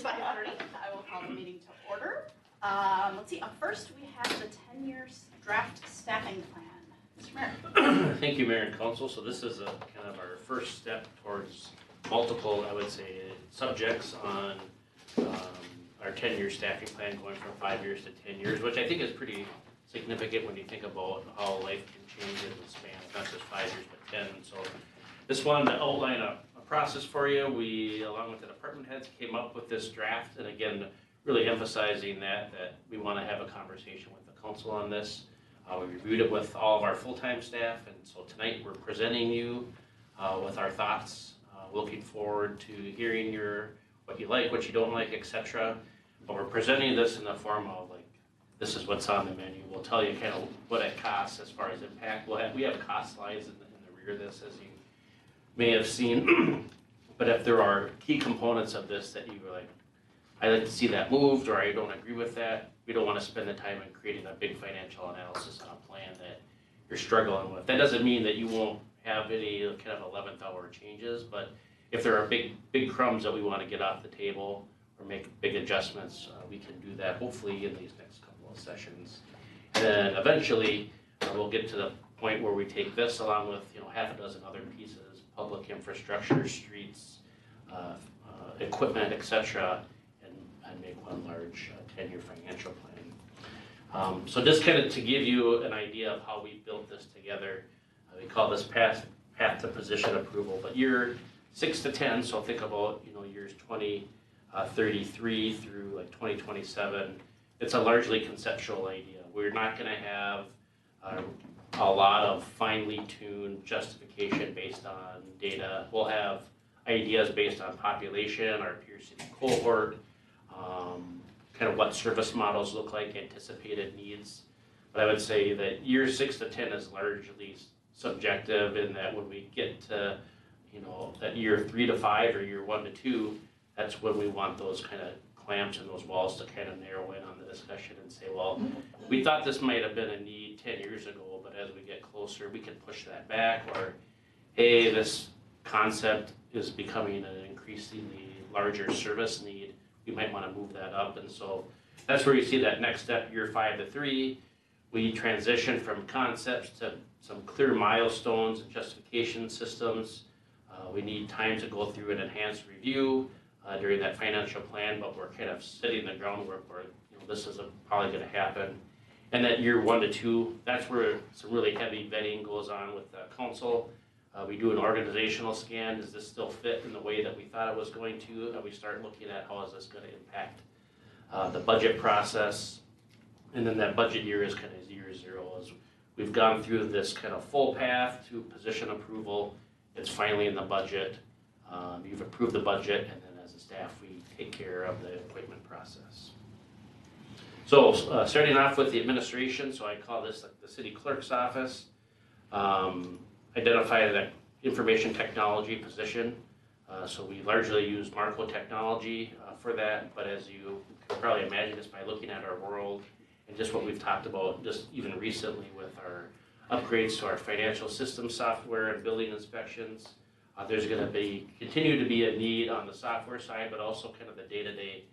5:30. I will call the meeting to order. Let's see, up first we have the 10-year draft staffing plan. Mr. Mayor. Thank you, Mayor and Council. So this is kind of our first step towards multiple, I would say, subjects on our 10-year staffing plan, going from 5 years to 10 years, which I think is pretty significant when you think about how life can change in the span of not just 5 years but 10. So just wanted to outline a process for you. We, along with the department heads, came up with this draft, and again, really emphasizing that we want to have a conversation with the council on this. We reviewed it with all of our full-time staff, and so tonight we're presenting you with our thoughts. Looking forward to hearing what you like, what you don't like, etc. But we're presenting this in the form of like, this is what's on the menu. We'll tell you kind of what it costs as far as impact. We have cost slides in the rear of this, as you may have seen. But if there are key components of this that you were like, I like to see that moved, or I don't agree with that, we don't want to spend the time in creating a big financial analysis on a plan that you're struggling with. That doesn't mean that you won't have any kind of 11th hour changes, but if there are big crumbs that we want to get off the table or make big adjustments, we can do that hopefully in these next couple of sessions. And then eventually we'll get to the point where we take this along with half a dozen other pieces, public infrastructure, streets, equipment, etc., and make one large 10-year financial plan. So just kind of to give you an idea of how we built this together, we call this path to position approval, but year 6 to 10, so think about years 2033 through like 2027. It's a largely conceptual idea. We're not going to have a lot of finely tuned justification based on data. We'll have ideas based on population, our peer city cohort, kind of what service models look like, anticipated needs. But I would say that years 6 to 10 is largely subjective in that when we get to that year 3 to 5 or year 1 to 2, that's when we want those kind of clamps and those walls to kind of narrow in on the discussion and say, well, we thought this might have been a need 10 years ago, but as we get closer, we can push that back, or hey, this concept is becoming an increasingly larger service need. We might want to move that up. And so that's where you see that next step, year 5 to 3. We transition from concepts to some clear milestones and justification systems. We need time to go through an enhanced review during that financial plan, but we're kind of setting the groundwork where this is probably going to happen. And that year 1 to 2, that's where some really heavy vetting goes on with the council. We do an organizational scan. Does this still fit in the way that we thought it was going to? And we start looking at how is this going to impact the budget process. And then that budget year is kind of year 0. As we've gone through this kind of full path to position approval. It's finally in the budget. You've approved the budget, and then as a staff, we take care of the appointment process. So starting off with the administration, so I call this like the city clerk's office. Identified an information technology position. So we largely use Marco technology for that, but as you can probably imagine just by looking at our world and just what we've talked about just even recently with our upgrades to our financial system software and building inspections, there's going to continue to be a need on the software side, but also kind of the day-to-day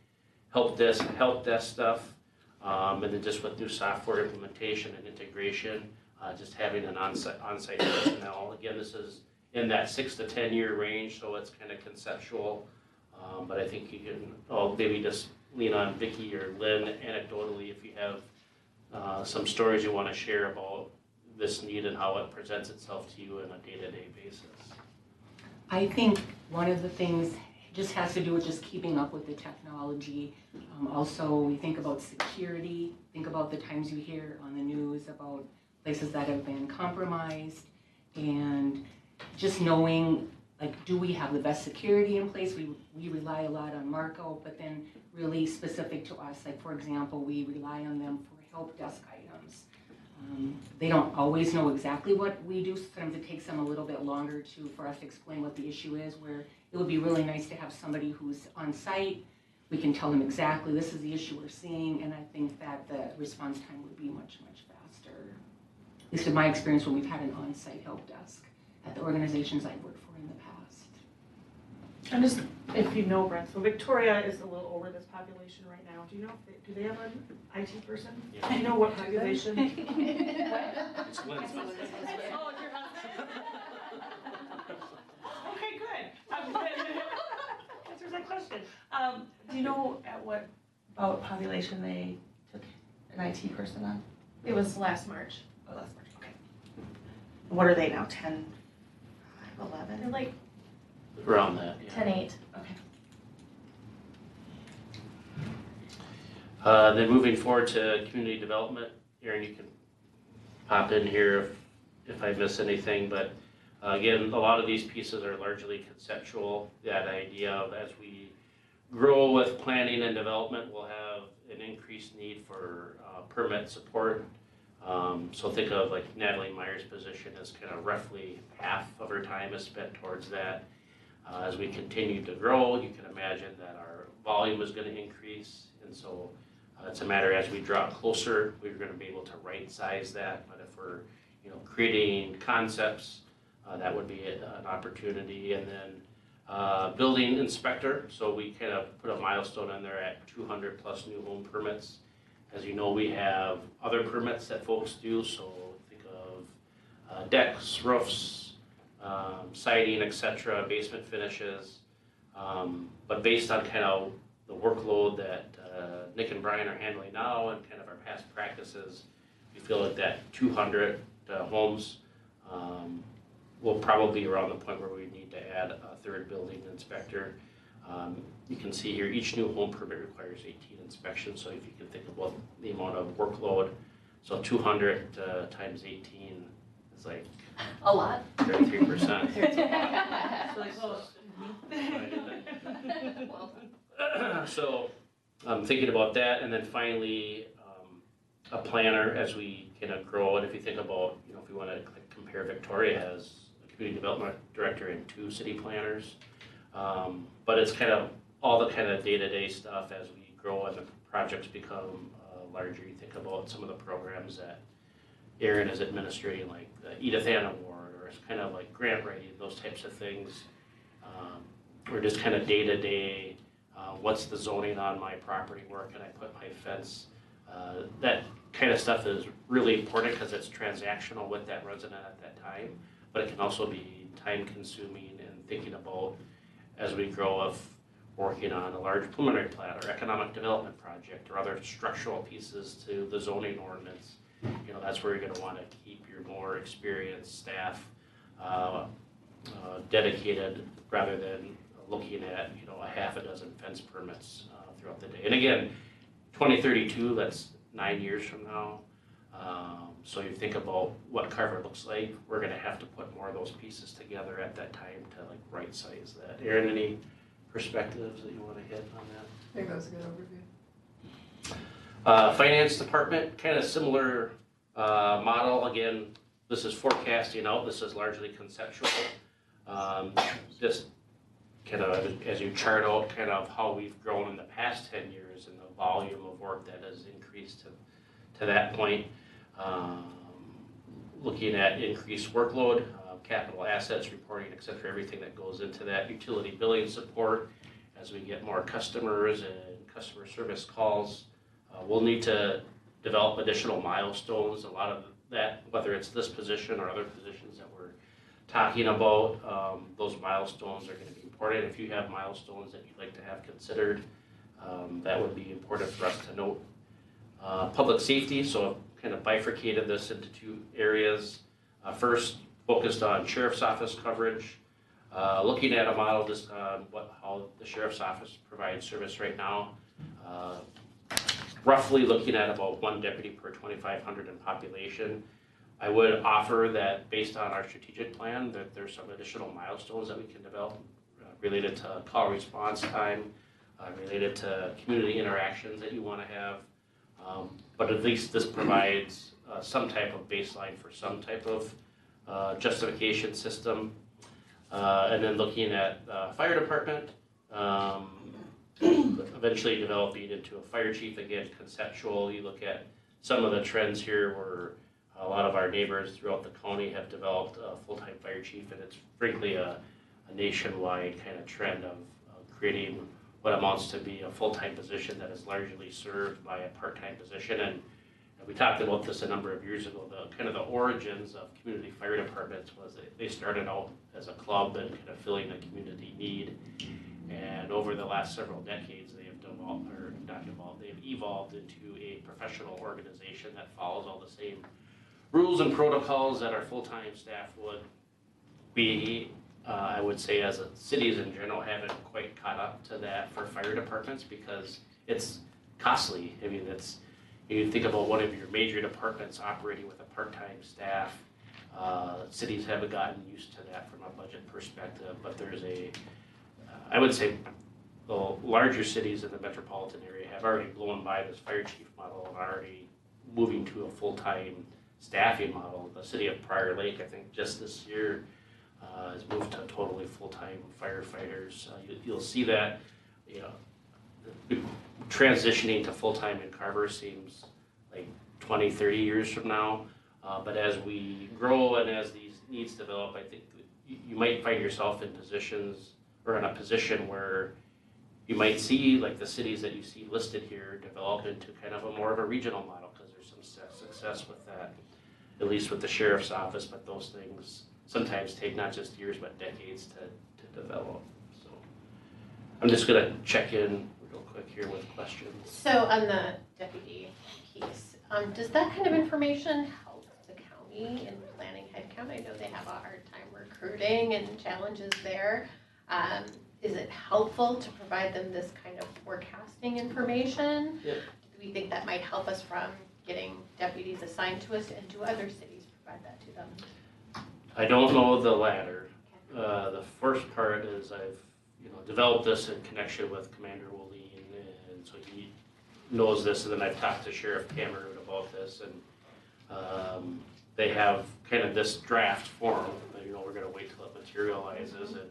help desk stuff, and then just with new software implementation and integration, just having an on-site personnel. Again, this is in that 6 to 10 year range, so it's kind of conceptual, but I think you can maybe just lean on Vicki or Lynn anecdotally if you have some stories you want to share about this need and how it presents itself to you on a day-to-day basis. I think one of the things just has to do with just keeping up with the technology. Also, we think about security, think about the times you hear on the news about places that have been compromised, and just knowing, like, do we have the best security in place? We rely a lot on Marco, but then really specific to us, like for example, we rely on them for help desk items. They don't always know exactly what we do. Sometimes it takes them a little bit longer for us to explain what the issue is, where it would be really nice to have somebody who's on site. We can tell them exactly this is the issue we're seeing, and I think that the response time would be much, much faster. At least in my experience when we've had an on-site help desk at the organizations I've worked for in the past. And just, if you know, Brent, so Victoria is a little over this population right now. Do you know, do they have an IT person? Yeah. Do you know what population? It's Lynn's. Oh, it's your husband? Okay, good. Answers that question. Do you know at what about population they took an IT person on? It was last March. Oh, last March, okay. What are they now, 10, 5, 11? They're like Around that, yeah. 10-8. Okay. Then moving forward to community development, Erin, you can pop in here if I miss anything, but again, a lot of these pieces are largely conceptual. That idea of as we grow with planning and development, we'll have an increased need for permit support. So think of like Natalie Meyer's position as kind of roughly half of her time is spent towards that. As we continue to grow, you can imagine that our volume is going to increase, and so it's a matter as we draw closer, we're going to be able to right size that. But if we're creating concepts, that would be an opportunity. And then building inspector, so we kind of put a milestone in there at 200 plus new home permits. As you know, we have other permits that folks do, so think of decks, roofs, siding, etc., basement finishes. But based on kind of the workload that Nick and Brian are handling now and kind of our past practices, we feel like that 200 homes will probably be around the point where we need to add a third building inspector. You can see here each new home permit requires 18 inspections, so if you can think about the amount of workload, so 200 times 18 is like A lot. 33%. Really close. Well, So I'm thinking about that, and then finally a planner as we kind of grow. And if you think about, if we want to compare, Victoria has a community development director and 2 city planners, but it's kind of all the kind of day-to-day stuff as we grow and the projects become larger. You think about some of the programs that Erin is administrating, like the Edith Ann Award, or it's kind of like grant writing, those types of things. Or just kind of day-to-day, what's the zoning on my property, where can I put my fence? That kind of stuff is really important because it's transactional with that resident at that time, but it can also be time-consuming and thinking about as we grow of working on a large preliminary plat or economic development project or other structural pieces to the zoning ordinance. That's where you're going to want to keep your more experienced staff dedicated rather than looking at a half a dozen fence permits throughout the day. And again, 2032, that's 9 years from now. So you think about what Carver looks like, we're going to have to put more of those pieces together at that time to like right size that. Erin, any perspectives that you want to hit on that? I think that was a good overview. Finance department, kind of similar model. Again, this is forecasting out. This is largely conceptual. Just kind of as you chart out kind of how we've grown in the past 10 years and the volume of work that has increased to that point. Looking at increased workload, capital assets reporting, et cetera, everything that goes into that, utility billing support as we get more customers and customer service calls. We'll need to develop additional milestones. A lot of that, whether it's this position or other positions that we're talking about, those milestones are going to be important. If you have milestones that you'd like to have considered, that would be important for us to note. Public safety, so I've kind of bifurcated this into 2 areas. First, focused on sheriff's office coverage, looking at a model just on how the sheriff's office provides service right now. Roughly looking at about 1 deputy per 2,500 in population. I would offer that based on our strategic plan that there's some additional milestones that we can develop related to call response time, related to community interactions that you want to have. But at least this provides some type of baseline for some type of justification system. And then looking at fire department, eventually developing into a fire chief, again, conceptual. You look at some of the trends here where a lot of our neighbors throughout the county have developed a full-time fire chief, and it's frankly a a nationwide kind of trend of creating what amounts to be a full-time position that is largely served by a part-time position. And we talked about this a number of years ago. The kind of the origins of community fire departments was they started out as a club and kind of filling a community need. And over the last several decades, they have they've evolved into a professional organization that follows all the same rules and protocols that our full-time staff would be. I would say as cities in general haven't quite caught up to that for fire departments because it's costly. I mean, you think about one of your major departments operating with a part-time staff. Cities haven't gotten used to that from a budget perspective, but there's I would say the larger cities in the metropolitan area have already blown by this fire chief model and are already moving to a full-time staffing model. The city of Prior Lake, I think just this year, has moved to totally full-time firefighters. You'll see that, transitioning to full-time in Carver seems like 20, 30 years from now. But as we grow and as these needs develop, I think you might find yourself in positions or in a position where you might see like the cities that you see listed here develop into kind of a more of a regional model because there's some success with that, at least with the sheriff's office, but those things sometimes take not just years but decades to develop. So I'm just gonna check in real quick here with questions. So on the deputy piece, does that kind of information help the county in planning headcount? I know they have a hard time recruiting and challenges there. Is it helpful to provide them this kind of forecasting information? Yeah. Do we think that might help us from getting deputies assigned to us, and do other cities provide that to them? I don't know the latter. The first part is I've developed this in connection with Commander Woolley, and so he knows this, and then I've talked to Sheriff Cameron about this, and they have kind of this draft form. We're going to wait till it materializes and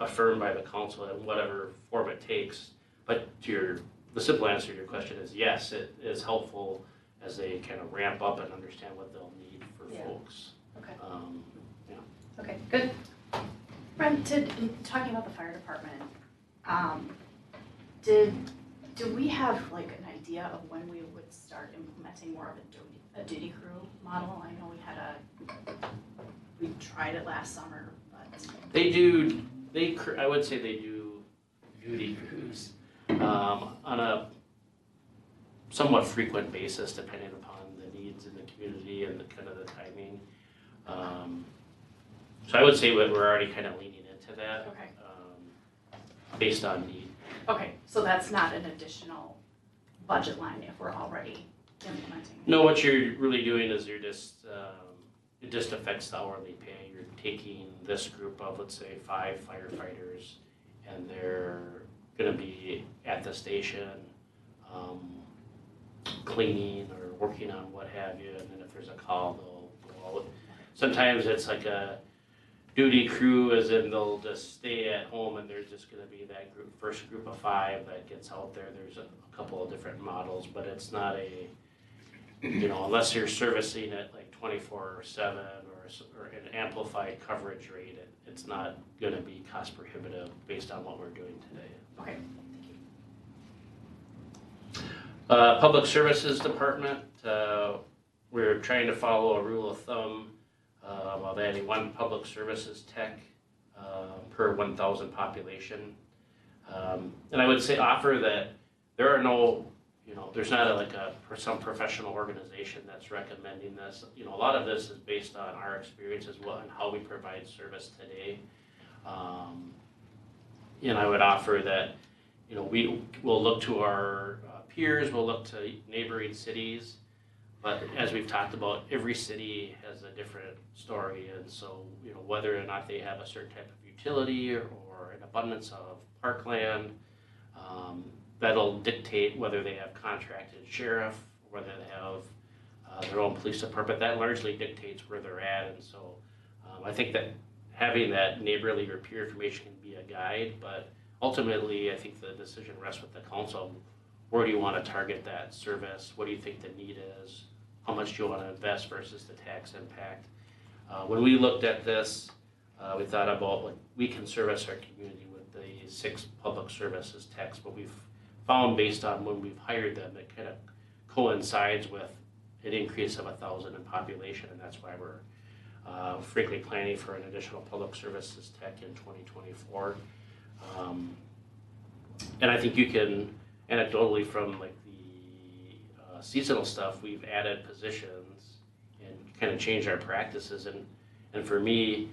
affirmed by the council in whatever form it takes. But the simple answer to your question is yes, it is helpful as they kind of ramp up and understand what they'll need for folks. Okay. Yeah. Okay, good. Brent, talking about the fire department, do we have like an idea of when we would start implementing more of a duty crew model? I know we tried it last summer, but I would say they do duty crews on a somewhat frequent basis, depending upon the needs in the community and the kind of the timing. So I would say we're already kind of leaning into that. Okay. Based on need. Okay, so that's not an additional budget line if we're already implementing. No, what you're really doing is it just affects the hourly pay. You're taking this group of, let's say, 5 firefighters, and they're going to be at the station cleaning or working on what have you, and then if there's a call, they'll go out. Sometimes it's like a duty crew, as in they'll just stay at home, and there's just going to be that first group of 5 that gets out there. There's a couple of different models, but it's not unless you're servicing it like 24/7 or an amplified coverage rate, it's not going to be cost prohibitive based on what we're doing today. Okay. Public Services Department, we're trying to follow a rule of thumb of adding 1 public services tech per 1,000 population. And I would say offer that there are no, there's not some professional organization that's recommending this. A lot of this is based on our experience as well and how we provide service today. And I would offer that, we will look to our peers, we'll look to neighboring cities, but as we've talked about, every city has a different story, and so whether or not they have a certain type of utility or an abundance of parkland, that'll dictate whether they have contracted sheriff, or whether they have their own police department. That largely dictates where they're at, and so I think that having that neighborly or peer information can be a guide, but ultimately I think the decision rests with the council. Where do you want to target that service? What do you think the need is? How much do you want to invest versus the tax impact? When we looked at this, we thought about like we can service our community with the 6 public services techs, but we've found based on when we've hired them, it kind of coincides with an increase of 1,000 in population, and that's why we're frankly planning for an additional public services tech in 2024. And I think you can, anecdotally from like the seasonal stuff, we've added positions and kind of changed our practices. And for me,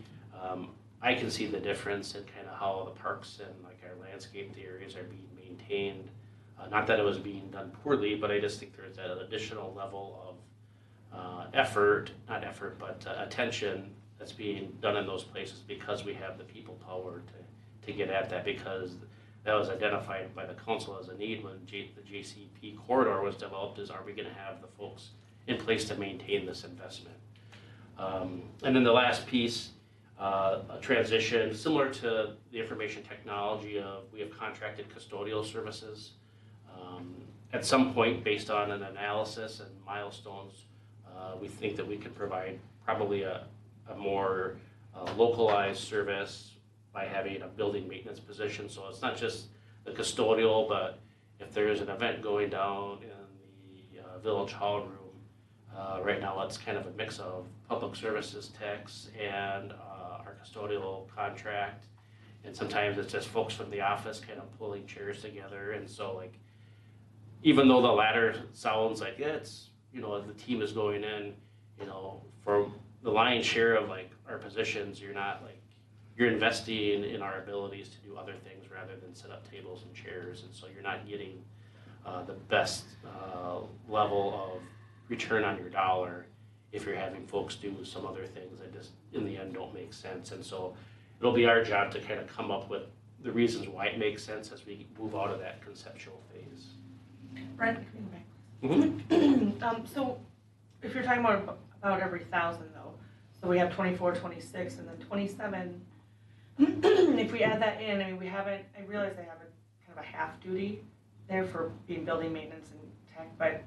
I can see the difference in kind of how the parks and like our landscaped areas are being maintained. Not that it was being done poorly, but I just think there's that additional level of attention that's being done in those places because we have the people power to get at that, because that was identified by the council as a need when the JCP corridor was developed, is are we going to have the folks in place to maintain this investment? And then the last piece, a transition similar to the information technology of we have contracted custodial services. At some point, based on an analysis and milestones, we think that we can provide probably a more localized service by having a building maintenance position. So it's not just the custodial, but if there's an event going down in the village hall room, right now it's kind of a mix of public services techs and our custodial contract. And sometimes it's just folks from the office kind of pulling chairs together. And so like, even though the latter sounds like it's, you know, the team is going in, you know, for the lion's share of like our positions, you're not like, you're investing in our abilities to do other things rather than set up tables and chairs. And so you're not getting the best level of return on your dollar if you're having folks do some other things that just in the end don't make sense. And so it'll be our job to kind of come up with the reasons why it makes sense as we move out of that conceptual phase. Brent, so if you're talking about every 1,000 though, so we have 24, 26, and then 27. If we add that in, I mean, I realize they have a kind of a half duty there for being building maintenance and tech, but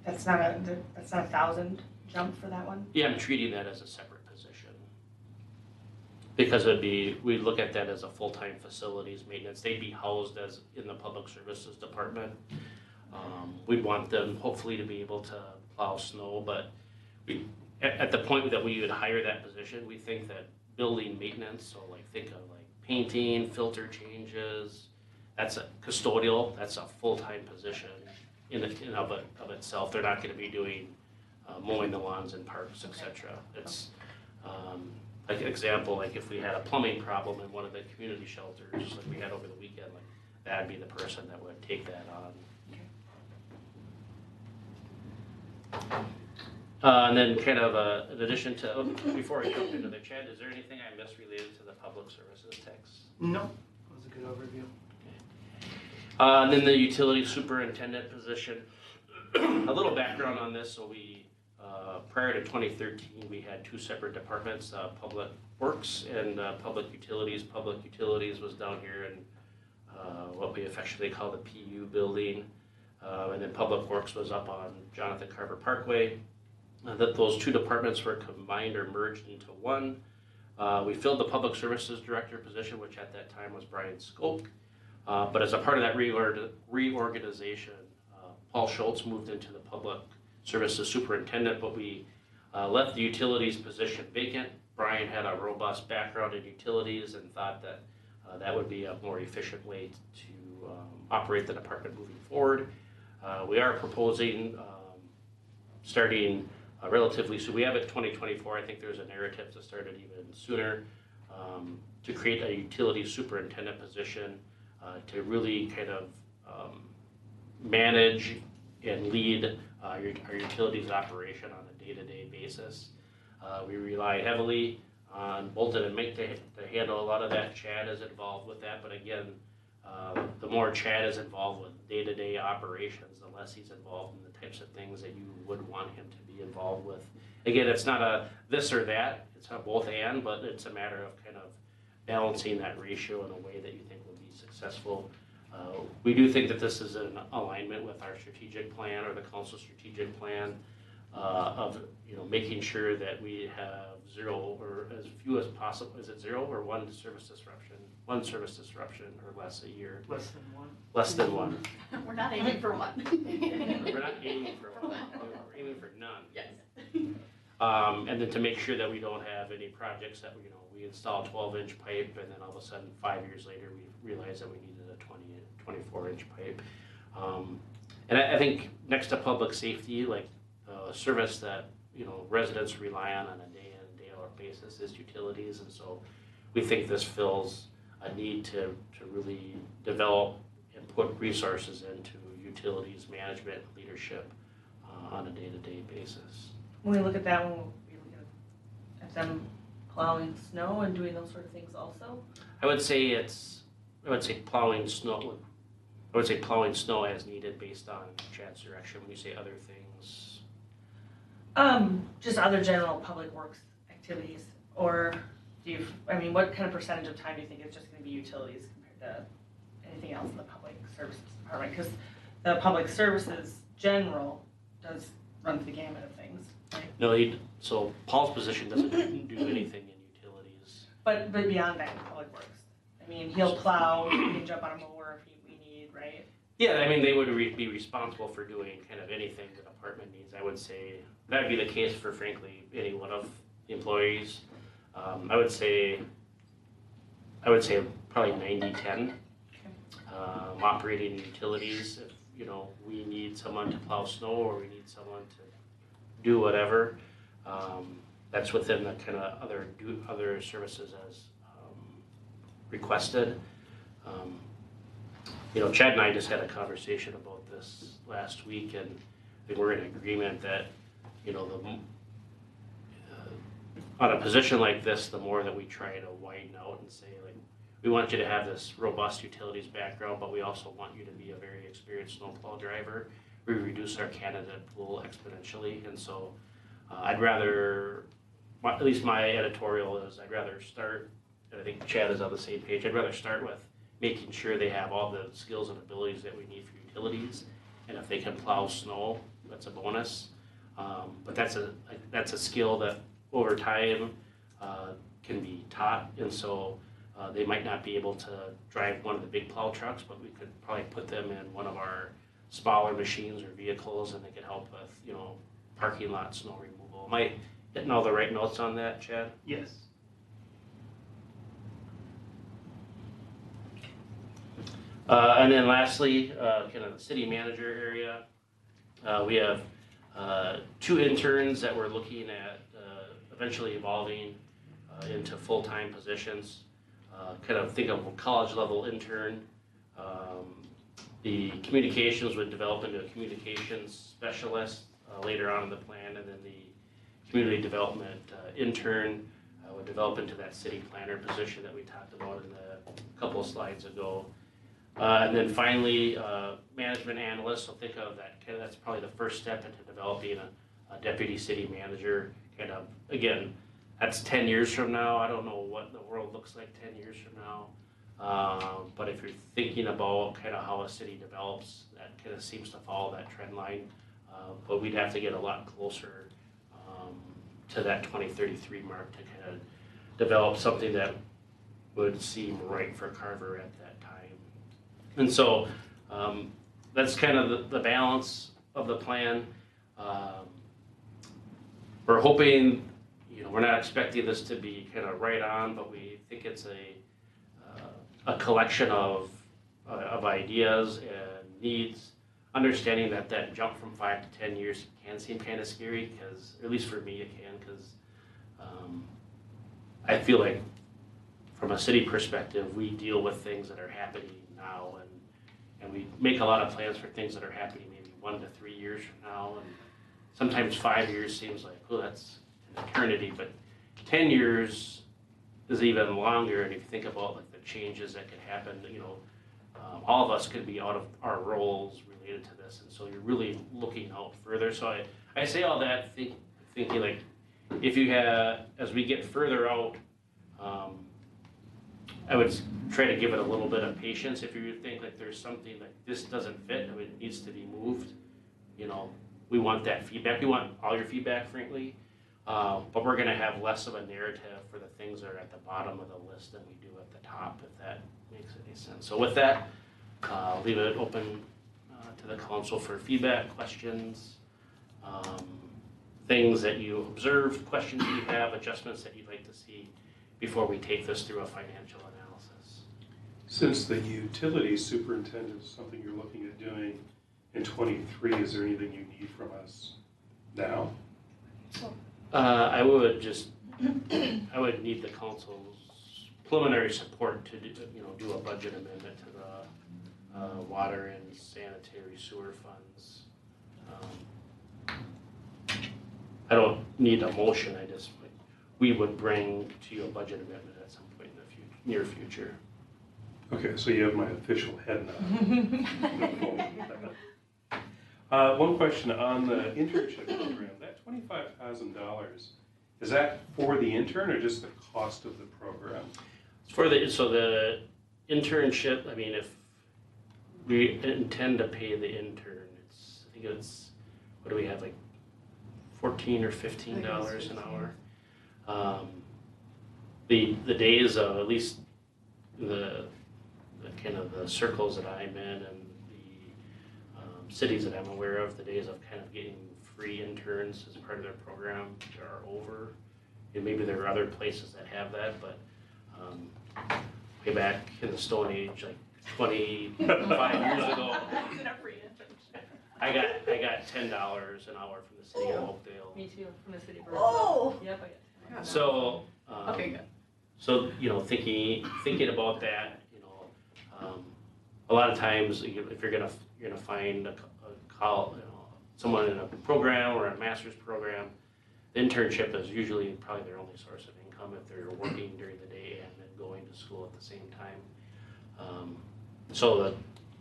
that's not a 1,000 jump for that one? Yeah, I'm treating that as a separate position. Because we look at that as a full-time facilities maintenance. They'd be housed as in the public services department. We'd want them hopefully to be able to plow snow, but at the point that we would hire that position, we think that building maintenance, so like think of like painting, filter changes, that's a custodial, that's a full-time position in of itself. They're not going to be doing mowing the lawns in parks, etc. It's like an example, like if we had a plumbing problem in one of the community shelters, like we had over the weekend, like that'd be the person that would take that on. And then kind of in addition to, before I jump into the chat, is there anything I missed related to the public services text? No, that was a good overview. And then the utility superintendent position. A little background on this. So we, prior to 2013, we had 2 separate departments, public works and public utilities. Public utilities was down here in what we affectionately call the PU building. And then public works was up on Jonathan Carver Parkway. That those 2 departments were combined or merged into one. We filled the public services director position, which at that time was Brian Skolk. But as a part of that reorganization, Paul Schultz moved into the public services superintendent, but we left the utilities position vacant. Brian had a robust background in utilities and thought that that would be a more efficient way to operate the department moving forward. We are proposing starting relatively soon. We have it 2024. I think there's a narrative to start it even sooner, to create a utility superintendent position to really kind of manage and lead our utilities operation on a day-to-day basis. We rely heavily on Bolton and Mink to handle a lot of that. Chad is involved with that, but again, the more Chad is involved with day-to-day operations, the less he's involved in the types of things that you would want him to be involved with. Again, it's not a this or that, it's not both and, but it's a matter of kind of balancing that ratio in a way that you think will be successful. We do think that this is in alignment with our strategic plan or the council strategic plan. of, you know, making sure that we have zero or as few as possible. Is it zero or one service disruption? One service disruption or less a year. Less than one. Less than one. We're not aiming for one. We're not aiming for one. We're aiming for none. Yes. And then to make sure that we don't have any projects that, you know, we install 12-inch pipe and then all of a sudden 5 years later we realize that we needed a 24-inch pipe. And I think next to public safety, like the service that, you know, residents rely on a day in, day out basis is utilities. And so we think this fills a need to really develop and put resources into utilities management leadership on a day-to-day basis. When we look at that, when we look at them plowing snow and doing those sort of things also? I would say plowing snow. I would say plowing snow as needed based on Chad's direction. When you say other things, Just other general public works activities, or do you, I mean, what kind of percentage of time do you think is just gonna be utilities compared to anything else in the public services department? Because the public services general does run the gamut of things, right? no. So Paul's position doesn't do anything in utilities. But beyond that, public works, I mean, he'll plow, he can jump on a mower if we need, right? Yeah, I mean, they would be responsible for doing kind of anything the department needs. I would say that would be the case for, frankly, any one of the employees. I would say probably 90-10. Operating utilities, if, you know, we need someone to plow snow or we need someone to do whatever, that's within the kind of other services as requested. You know, Chad and I just had a conversation about this last week, and I think we're in agreement that, you know, on a position like this, the more that we try to widen out and say, like, we want you to have this robust utilities background, but we also want you to be a very experienced snowplow driver. We reduce our candidate pool exponentially, and so I'd rather, at least my editorial is, I'd rather start, and I think Chad is on the same page, I'd rather start with making sure they have all the skills and abilities that we need for utilities, and if they can plow snow, that's a bonus. But that's a skill that over time can be taught, and so they might not be able to drive one of the big plow trucks, but we could probably put them in one of our smaller machines or vehicles, and they could help with, you know, parking lot snow removal. Am I hitting all the right notes on that, Chad? Yes. And then lastly, kind of the city manager area, we have 2 interns that we're looking at eventually evolving into full-time positions. Kind of think of a college level intern. The communications would develop into a communications specialist later on in the plan, and then the community development intern would develop into that city planner position that we talked about in a couple of slides ago. And then finally, management analyst, so think of that, kind of, that's probably the first step into developing a deputy city manager. Kind of, again, that's 10 years from now. I don't know what the world looks like 10 years from now. But if you're thinking about kind of how a city develops, that kind of seems to follow that trend line. But we'd have to get a lot closer to that 2033 mark to kind of develop something that would seem right for Carver at that time. And so that's kind of the balance of the plan. We're hoping, you know, we're not expecting this to be kind of right on, but we think it's a collection of ideas and needs, understanding that jump from 5 to 10 years can seem kind of scary, because, or at least for me it can, because I feel like from a city perspective, we deal with things that are happening now, and we make a lot of plans for things that are happening maybe 1 to 3 years from now, and sometimes 5 years seems like, oh, that's an eternity, but 10 years is even longer. And if you think about like the changes that could happen, you know, all of us could be out of our roles related to this, and so you're really looking out further. So I say all that thinking like, if you have, as we get further out, I would try to give it a little bit of patience. If you think like there's something like this doesn't fit, it needs to be moved, you know, we want that feedback. We want all your feedback, frankly. But we're gonna have less of a narrative for the things that are at the bottom of the list than we do at the top, if that makes any sense. So with that, I'll leave it open to the council for feedback, questions, things that you observed, questions you have, adjustments that you'd like to see before we take this through a financial analysis. Since the utility superintendent is something you're looking at doing in '23, is there anything you need from us now? I would need the council's preliminary support to do a budget amendment to the water and sanitary sewer funds. I don't need a motion, we would bring to you a budget amendment at some point in the near future. Okay, so you have my official head nod. One question on the internship program, that $25,000, is that for the intern or just the cost of the program? So the internship, I mean, if we intend to pay the intern, I think it's, what do we have, like $14 or $15 an hour? The days of, at least the kind of the circles that I'm in and the cities that I'm aware of, the days of kind of getting free interns as part of their program are over. And maybe there are other places that have that, but way back in the Stone Age, like 25 years ago, I got $10 an hour from the city of Oakdale. Me too, from the city of Oh. Yep, I got So, Okay, good. so thinking about that, a lot of times if you're gonna find someone in a program or a master's program, the internship is usually probably their only source of income if they're working during the day and then going to school at the same time. So that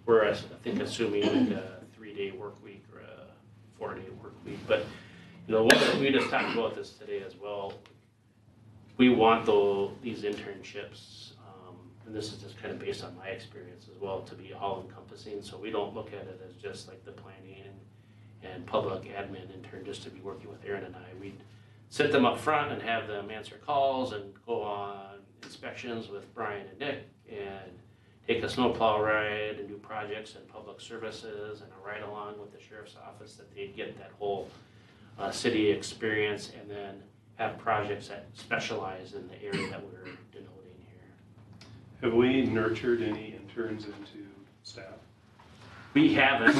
we're, I think, assuming like a 3-day work week or a 4-day work week. But we just talked about this today as well. We want these internships, and this is just kind of based on my experience as well, to be all encompassing. So we don't look at it as just like the planning and public admin intern just to be working with Aaron and I. We'd sit them up front and have them answer calls and go on inspections with Brian and Nick and take a snowplow ride and do projects and public services and a ride along with the sheriff's office, that they'd get that whole city experience, and then have projects that specialize in the area that we're denoting here. Have we nurtured any interns into staff? We haven't.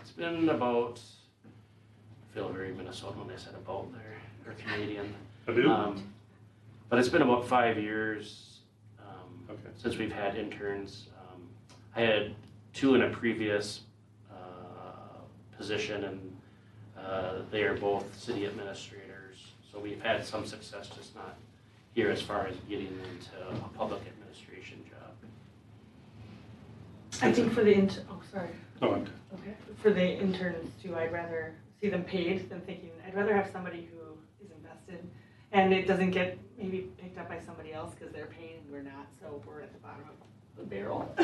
It's been about, I feel very Minnesotan when I said about there, or Canadian. I do? But it's been about 5 years Okay. since we've had interns. I had 2 in a previous position, and they are both city administrators. So we've had some success, just not here as far as getting into a public administration job. I think for the sorry. Oh, I'm Okay. For the interns too, I'd rather see them paid than thinking, I'd rather have somebody who is invested and it doesn't get maybe picked up by somebody else because they're paying and we're not, so we're at the bottom of the barrel.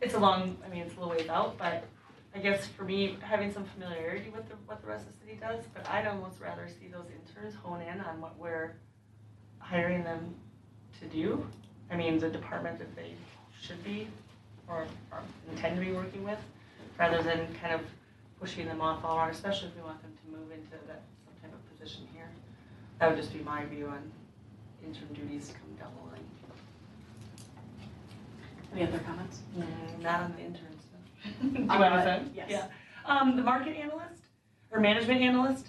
It's a little ways out, but I guess for me, having some familiarity with what the rest of the city does, but I'd almost rather see those interns hone in on what we're hiring them to do. I mean, the department that they should be or intend to be working with, rather than kind of pushing them off all around, especially if we want them to move into some type of position here. That would just be my view on interim duties coming down the line. Any other comments? Not on the interns, no. Do you want to say? Yes. Yeah. The market analyst or management analyst,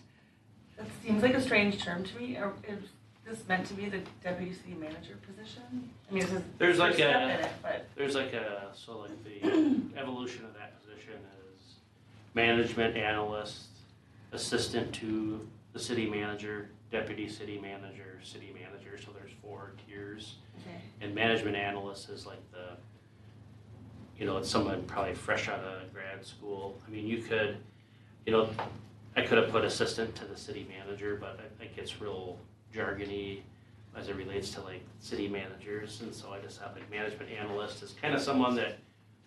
that seems like a strange term to me. Is this meant to be the deputy city manager position? I mean, There's like step in it, but the evolution of that position is management analyst, assistant to the city manager, deputy city manager, city manager. So there's 4 tiers. okay. And management analyst is like it's someone probably fresh out of grad school. I mean, I could have put assistant to the city manager, but I think it's real jargony as it relates to like city managers. And so I just have like management analyst is kind of someone that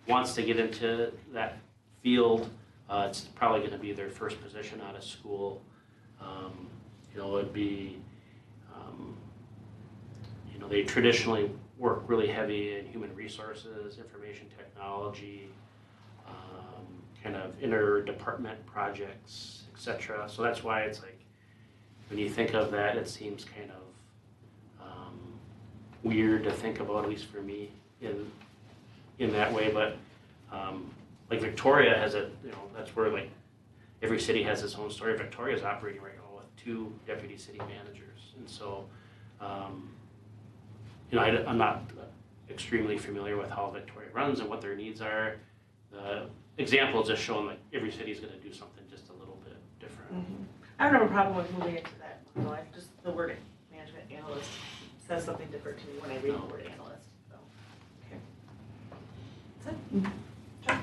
wants to get into that field, It's probably gonna be their first position out of school. It'd be, they traditionally work really heavy in human resources, information technology, kind of interdepartment projects, etc. So that's why it's like, when you think of that, it seems kind of weird to think about, at least for me, in that way. But like Victoria has that's where like every city has its own story. Victoria's operating right now with 2 deputy city managers, and so I'm not extremely familiar with how Victoria runs and what their needs are. The example is just showing like every city is going to do something just a little bit different. Mm-hmm. I don't have a problem with moving into that model. Just the word management analyst says something different to me when I read the word analyst. So, okay.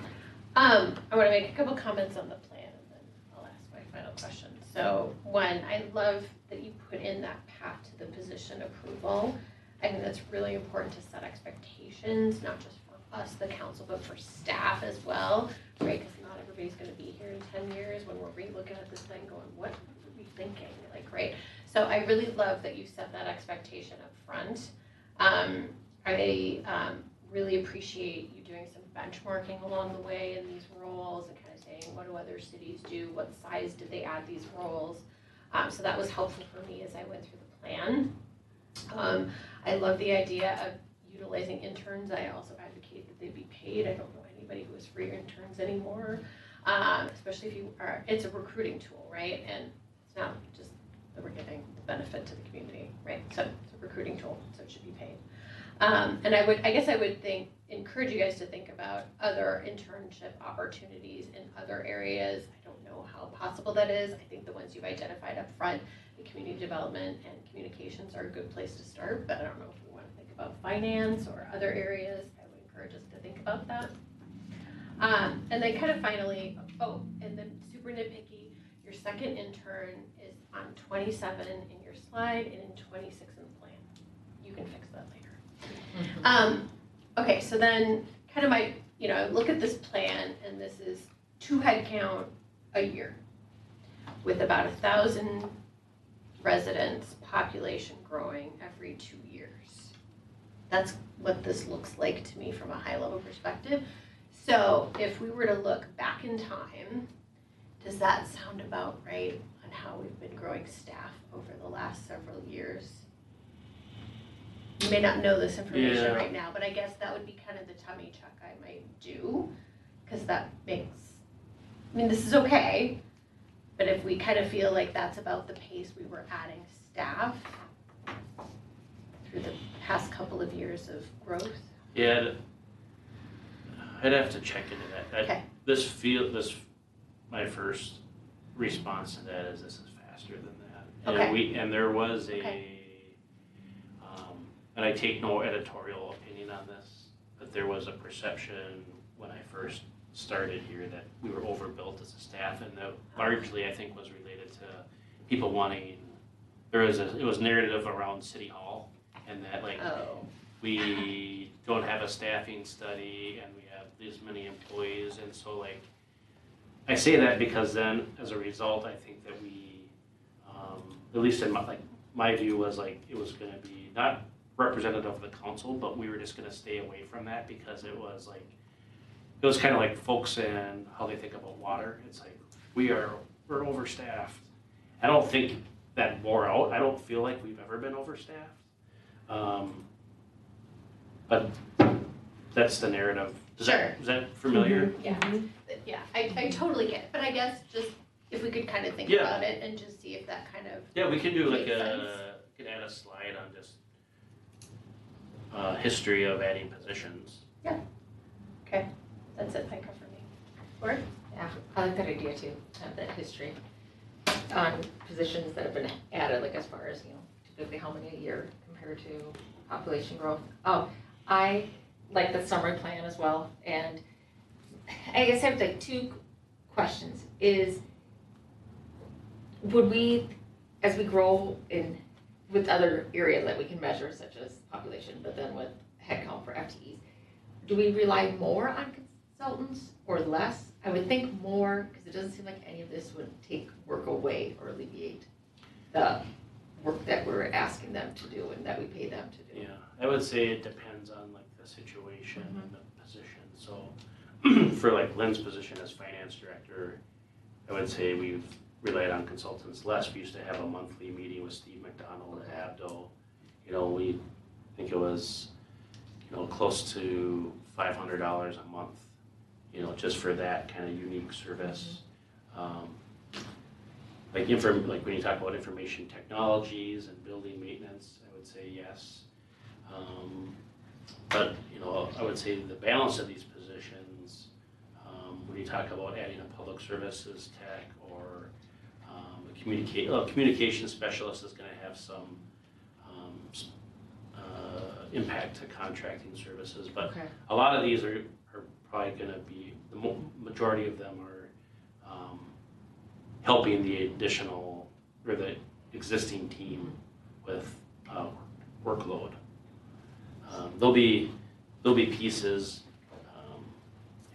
I want to make a couple comments on the plan, and then I'll ask my final question. So, one, I love that you put in that path to the position approval. I think that's really important to set expectations, not just for us, the council, but for staff as well, right? Because not everybody's going to be here in 10 years when we're re-looking at this thing going, what are we thinking? Like, right? So I really love that you set that expectation up front. I really appreciate you doing some benchmarking along the way in these roles and kind of saying, what do other cities do? What size did they add these roles? So that was helpful for me as I went through the plan. I love the idea of utilizing interns. I also advocate that they be paid. I don't know anybody who is free interns anymore, especially if you are, it's a recruiting tool, right? And it's not just that we're giving the benefit to the community, right? So it's a recruiting tool, so it should be paid. And I guess I would encourage you guys to think about other internship opportunities in other areas. I don't know how possible that is. I think the ones you've identified up front, the community development and communications, are a good place to start, but I don't know if we want to think about finance or other areas. I would encourage us to think about that. And then kind of finally, and then super nitpicky, your second intern is on 27 in your slide and in 26 in the plan. You can fix that later. Okay, so then kind of look at this plan, and this is 2 headcount a year with about 1,000 residents, population growing every 2 years. That's what this looks like to me from a high level perspective. So if we were to look back in time, does that sound about right on how we've been growing staff over the last several years? You may not know this information right now, but I guess that would be kind of the tummy check I might do, because that makes, this is okay, but if we kind of feel like that's about the pace we were adding staff through the past couple of years of growth. Yeah, I'd have to check into that. Okay. My first response to that is this is faster than that. Okay. And there was Okay. and I take no editorial opinion on this, but there was a perception when I first started here that we were overbuilt as a staff, and that largely I think was related to people wanting, it was narrative around City Hall, and that we don't have a staffing study and we have this many employees, and so I say that because then as a result I think that we, at least in my view was it was going to be not representative of the council, but we were just going to stay away from that because it was kind of like folks and how they think about water. It's we're overstaffed. I don't think that bore out. I don't feel like we've ever been overstaffed. But that's the narrative. Is that familiar? Mm-hmm. Yeah. Mm-hmm. Yeah, I totally get it, but I guess just if we could kind of think about it and just see if that kind of we can do makes sense. We could add a slide on just history of adding positions. Yeah. Okay, that's it. Thank you for me. Word? Yeah, I like that idea too, have that history on positions that have been added, as far as, typically how many a year compared to population growth. I like the summary plan as well, and I guess I have 2 questions. Would we, as we grow with other areas that we can measure, such as population, but then with headcount for FTEs, do we rely more on consultants or less? I would think more, because it doesn't seem like any of this would take work away or alleviate the work that we're asking them to do and that we pay them to do. Yeah, I would say it depends on like the situation and the position. So for like Lynn's position as finance director, I would say we've relied on consultants less. We used to have a monthly meeting with Steve McDonald at Abdo. You know, we think it was, you know, close to $500 a month, you know, just for that kind of unique service. Like when you talk about information technologies and building maintenance, I would say yes. But, you know, I would say the balance of these positions, when you talk about adding a public services tech or a communication specialist is going to have some impact to contracting services. But Okay. a lot of these are probably going to be, the majority of them are helping the additional or the existing team with workload. There'll be pieces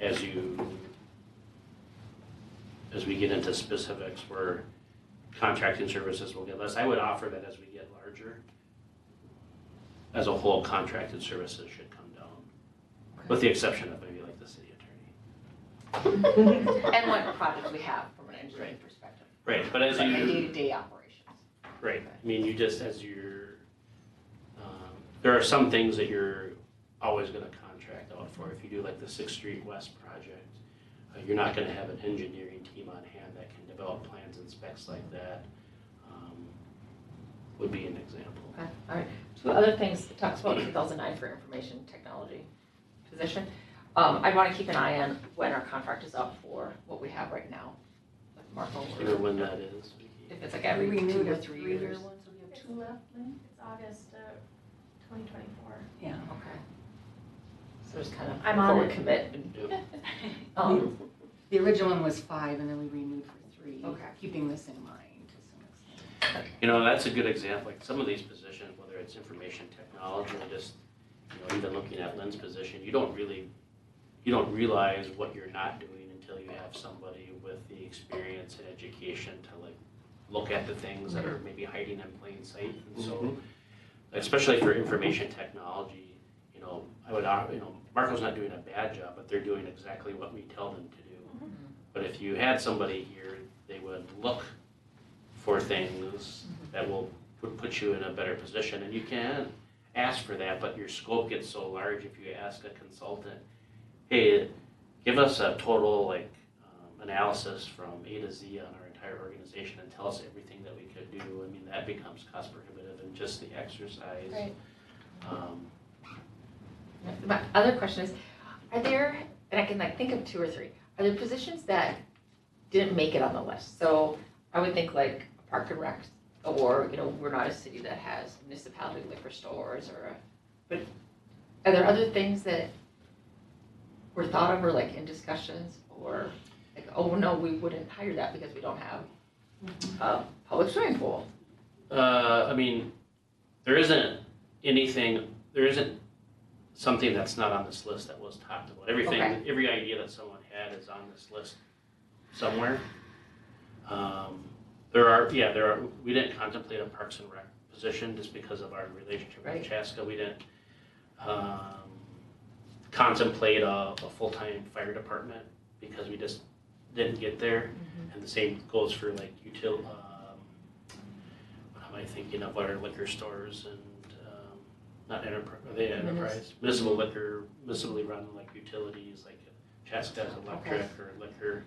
as we get into specifics where contracting services will get less. I would offer that as we get larger, as a whole, contracted services should come down, with the exception of maybe like the city attorney. And what projects we have from an engineering perspective. Right, but as Like you, day-to-day operations. right, I mean, you just, as you're, there are some things that you're always gonna contract out for. If you do like the 6th Street West project, you're not gonna have an engineering team on hand that can develop plans and specs like that, would be an example. Okay, all right. Two other things, it talks about 2009 for information technology position. I want to keep an eye on when our contract is up for what we have right now. Like Marco, Do you know when that is? if it's like every We 2 renewed or a 3 three-year years. one, so we have 2 left, Lynn? It's August 2024. Yeah. Okay. So just kind of I'm on forward it. commit. And, The original one was 5, and then we renewed for 3. Okay. Keeping this in mind to some extent. You know, that's a good example, like some of these positions, whether it's information technology or just, you know, even looking at Lynn's position, you don't realize what you're not doing until you have somebody with the experience and education to like look at the things that are maybe hiding in plain sight. And so, especially for information technology, you know, Marco's not doing a bad job, but they're doing exactly what we tell them to do. But if you had somebody here, they would look for things that would put you in a better position, and you can ask for that, but your scope gets so large if you ask a consultant, hey, give us a total analysis from A to Z on our entire organization and tell us everything that we could do. I mean, that becomes cost prohibitive in just the exercise. Right. My other question is, are there, and I can like think of 2 or 3, are there positions that didn't make it on the list? So I would think like a park and rec, or, you know, we're not a city that has municipality liquor stores but are there other things that were thought of or like in discussions, or like, oh no, we wouldn't hire that because we don't have a public swimming pool? I mean, there isn't something that's not on this list that was talked about. Everything, Okay. every idea that someone had is on this list somewhere. We didn't contemplate a Parks and Rec position just because of our relationship with Right. Chaska. We didn't contemplate a full-time fire department because we just didn't get there. And the same goes for like what am I thinking of, our liquor stores and not enterprise, municipal liquor, municipally run like utilities, like Chaska has electric or liquor.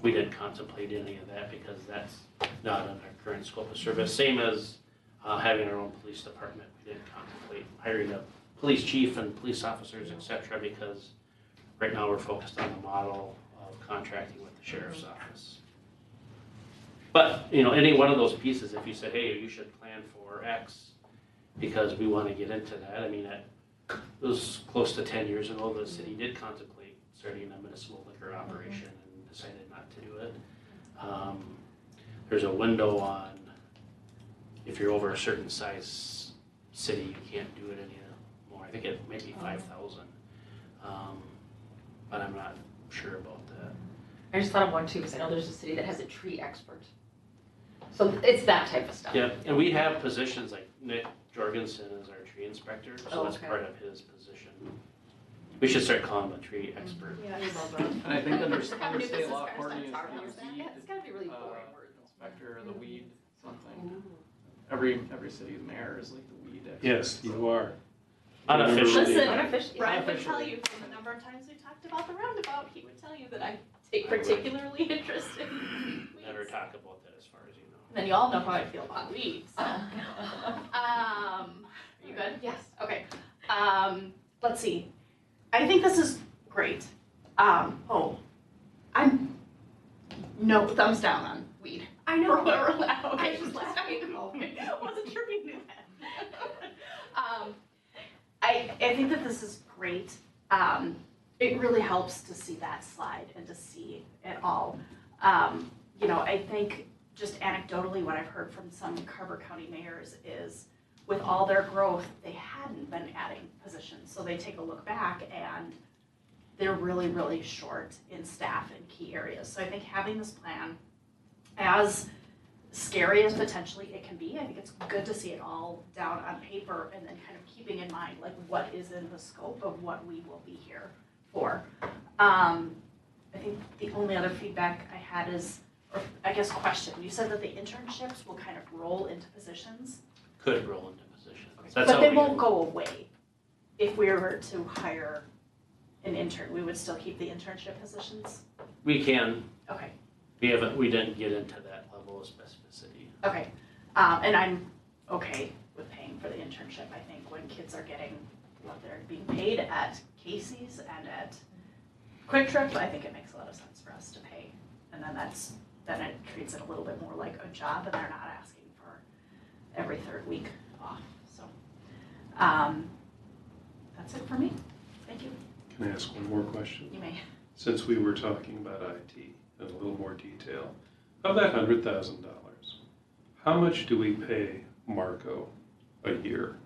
We didn't contemplate any of that because that's not in our current scope of service. Same as having our own police department. We didn't contemplate hiring a police chief and police officers, et cetera, because right now we're focused on the model of contracting with the sheriff's office. But, you know, any one of those pieces, if you said, hey, you should plan for X because we want to get into that. I mean, it was close to 10 years ago, the city did contemplate starting a municipal liquor operation and decided not to do it. There's a window on, if you're over a certain size city, you can't do it anymore. I think it might be 5,000. but I'm not sure about that. I just thought of one too, because I know there's a city that has a tree expert. So it's that type of stuff. Yeah, and we have positions like Nick Jorgensen is our tree inspector, so Oh, that's okay. part of his position. We should start calling him a tree expert. And I think under Have a under new state business law, card, Courtney is start the talking about that. weed It's gotta be really boring word. inspector or the weed something. Every city's mayor is like the weed expert. Yes, you are. Unofficially. Listen, Unofficially. Brad would tell you from the number of times we talked about the roundabout, he would tell you that I take particularly interest in weeds. Never talk about that as far as you know. And then you all know how I feel about weeds. So. Are you good? Yes. Okay. Let's see. I think this is great. I'm no thumbs down on weed. I know. Okay, I just just last laughed. week. I wasn't sure if you knew that. I think that this is great. It really helps to see that slide and to see it all. I think just anecdotally what I've heard from some Carver County mayors is with all their growth, they hadn't been adding positions. So they take a look back and they're really, really short in staff in key areas. So I think having this plan, as scary as potentially it can be, I think it's good to see it all down on paper and then kind of keeping in mind like what is in the scope of what we will be here for. I think the only other feedback I had is, or I guess question, you said that the internships will kind of roll into positions, Could roll into positions. but That's how they we- won't go away. If we were to hire an intern, we would still keep the internship positions? We can, Okay. we didn't get into that level of specificity. Okay, and I'm okay with paying for the internship. I think when kids are getting what they're being paid at Casey's and at Quick Trip, I think it makes a lot of sense for us to pay. And then it treats it a little bit more like a job and they're not asking for every third week off, so. That's it for me. Thank you. Can I ask one more question? You may. Since we were talking about IT in a little more detail, of that $100,000, how much do we pay Marco a year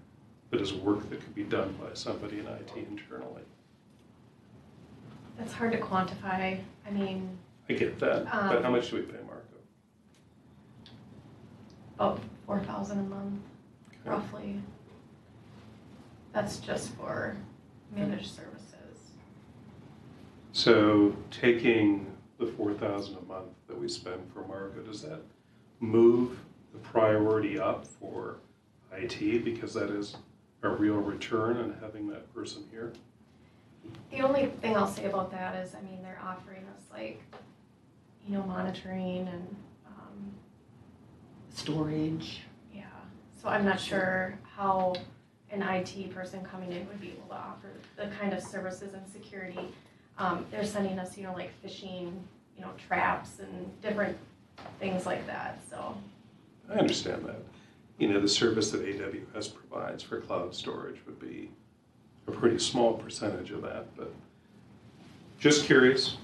that is work that could be done by somebody in IT internally? That's hard to quantify. I mean, I get that, but how much do we pay Marco? about 4,000 a month, Okay. roughly. That's just for managed services. So taking the $4,000 a month that we spend for Marco, does that move the priority up for IT because that is a real return on having that person here? The only thing I'll say about that is, I mean, they're offering us like, monitoring and, Storage. yeah. So I'm not sure how an IT person coming in would be able to offer the kind of services and security. They're sending us, like phishing, traps and different things like that, so. I understand that. The service that AWS provides for cloud storage would be a pretty small percentage of that, but just curious.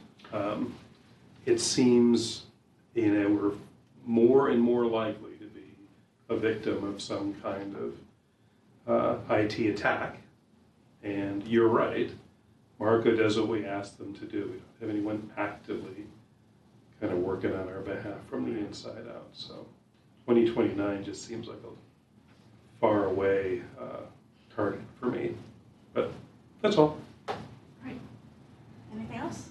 It seems, we're more and more likely to be a victim of some kind of IT attack. And you're right, Marco does what we ask them to do. We don't have anyone actively kind of working on our behalf from the inside out. So 2029 just seems like a far away target for me. But that's all. Anything else?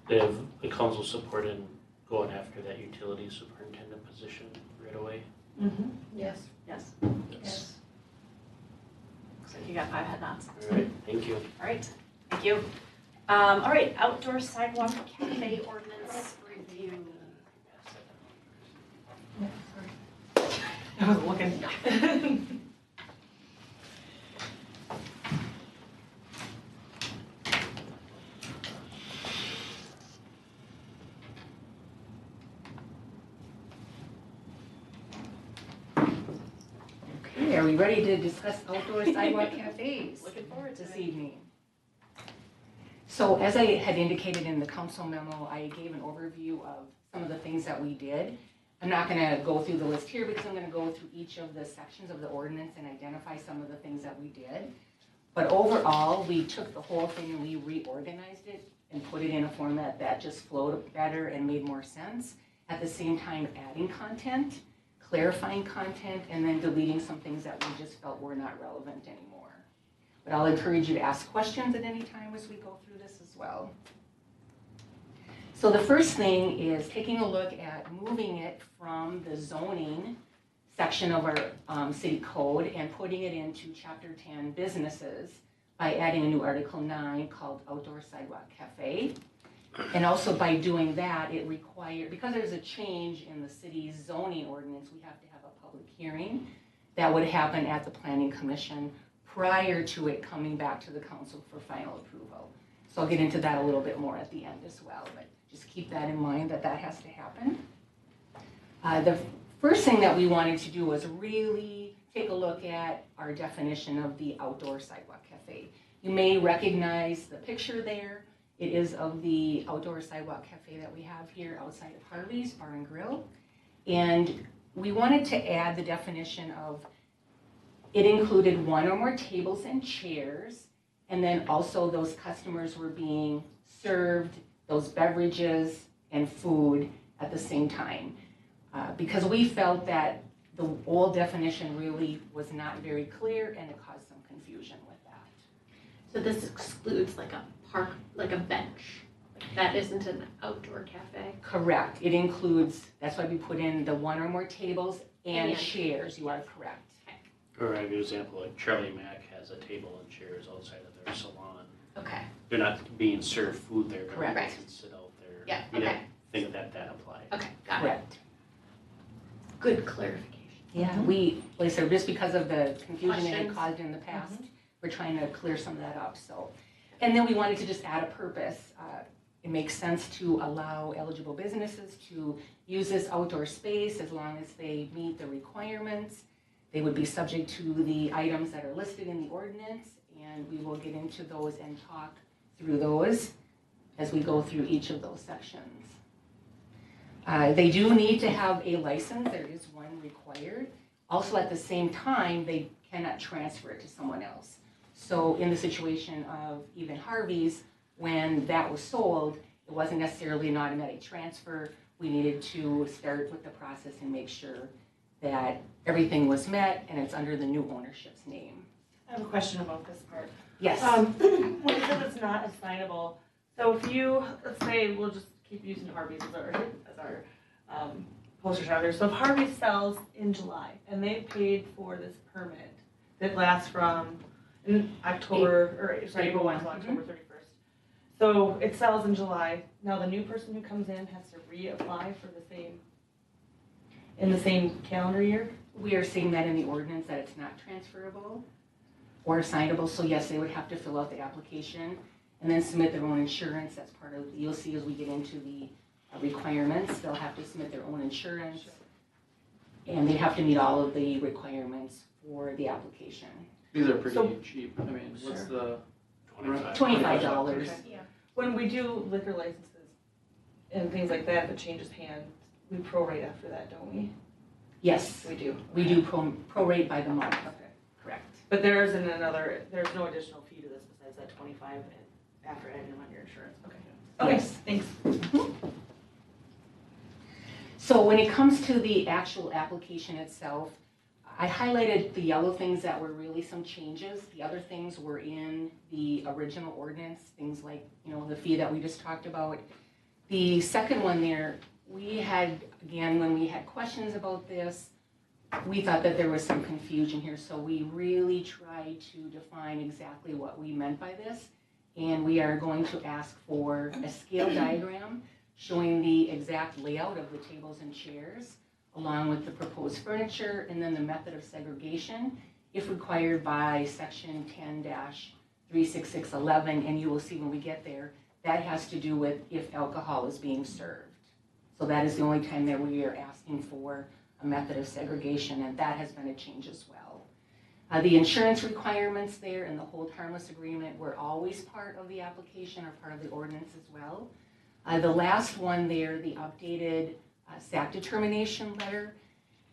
They have the council support in going after that utility superintendent position right away. Mm-hmm. Yes. Yes. Yes. Looks like you got 5 head nods. All right, thank you. All right, thank you. All right, outdoor sidewalk cafe ordinance review. I was looking. Okay, are we ready to discuss outdoor sidewalk cafes Looking forward to this it. evening? So as I had indicated in the council memo, I gave an overview of some of the things that we did. I'm not gonna go through the list here because I'm gonna go through each of the sections of the ordinance and identify some of the things that we did. But overall, we took the whole thing and we reorganized it and put it in a format that just flowed better and made more sense. At the same time, adding content, clarifying content, and then deleting some things that we just felt were not relevant anymore. But I'll encourage you to ask questions at any time as we go through this as well. So the first thing is taking a look at moving it from the zoning section of our city code and putting it into chapter 10 businesses by adding a new article 9 called outdoor sidewalk cafe. And also by doing that, it required, because there's a change in the city's zoning ordinance, we have to have a public hearing that would happen at the planning commission prior to it coming back to the council for final approval. So I'll get into that a little bit more at the end as well, but just keep that in mind that that has to happen. The first thing that we wanted to do was really take a look at our definition of the outdoor sidewalk cafe. You may recognize the picture there. It is of the outdoor sidewalk cafe that we have here outside of Harvey's Bar and Grill. And we wanted to add the definition of, it included one or more tables and chairs, and then also those customers were being served those beverages and food at the same time. Because we felt that the old definition really was not very clear and it caused some confusion with that. So this excludes like a park, like a bench. Like that isn't an outdoor cafe. Correct. It includes, that's why we put in the one or more tables and And chairs. You are correct. Or I give you an example, like Charlie Mack has a table and chairs outside of their salon. Okay. They're not being served food there, but Correct. they can sit out there. Yeah, We didn't okay. think that applied. Okay, got it. Correct. Good clarification. Yeah, we, like I said, just because of the confusion it had Questions? caused in the past, we're trying to clear some of that up, so. And then we wanted to just add a purpose. It makes sense to allow eligible businesses to use this outdoor space as long as they meet the requirements. They would be subject to the items that are listed in the ordinance, and we will get into those and talk through those as we go through each of those sections. They do need to have a license. There is one required. Also, at the same time, they cannot transfer it to someone else. So in the situation of even Harvey's, when that was sold, it wasn't necessarily an automatic transfer. We needed to start with the process and make sure that everything was met and it's under the new ownership's name. I have a question about this part. Yes. When you said it's not assignable, so if you, let's say, we'll just keep using Harvey's as our poster child here. So if Harvey sells in July and they paid for this permit that lasts from October, or sorry, April 1 to October 31st. So it sells in July. Now the new person who comes in has to reapply for the same, in the same calendar year? We are seeing that in the ordinance that it's not transferable or assignable. So yes, they would have to fill out the application and then submit their own insurance. That's part of, you'll see as we get into the requirements, they'll have to submit their own insurance. And they have to meet all of the requirements for the application. These are pretty So- cheap. I mean, what's Sure. the? $25. Yeah. When we do liquor licenses and things like that, if it changes hands, we prorate after that, don't we? Yes, We do. we do prorate by the month, Okay. correct. But there isn't another, there's no additional fee to this besides that 25 after adding on your insurance, okay. Okay, Yes. thanks. So when it comes to the actual application itself, I highlighted the yellow things that were really some changes. The other things were in the original ordinance, things like, you know, the fee that we just talked about. The second one there, we had, again, when we had questions about this, we thought that there was some confusion here, so we really tried to define exactly what we meant by this. And we are going to ask for a scale diagram showing the exact layout of the tables and chairs, along with the proposed furniture, and then the method of segregation, if required by section 10-36611, and you will see when we get there, that has to do with if alcohol is being served. So that is the only time that we are asking for a method of segregation, and that has been a change as well. The insurance requirements there and the hold harmless agreement were always part of the application or part of the ordinance as well. The last one there, the updated SAC determination letter,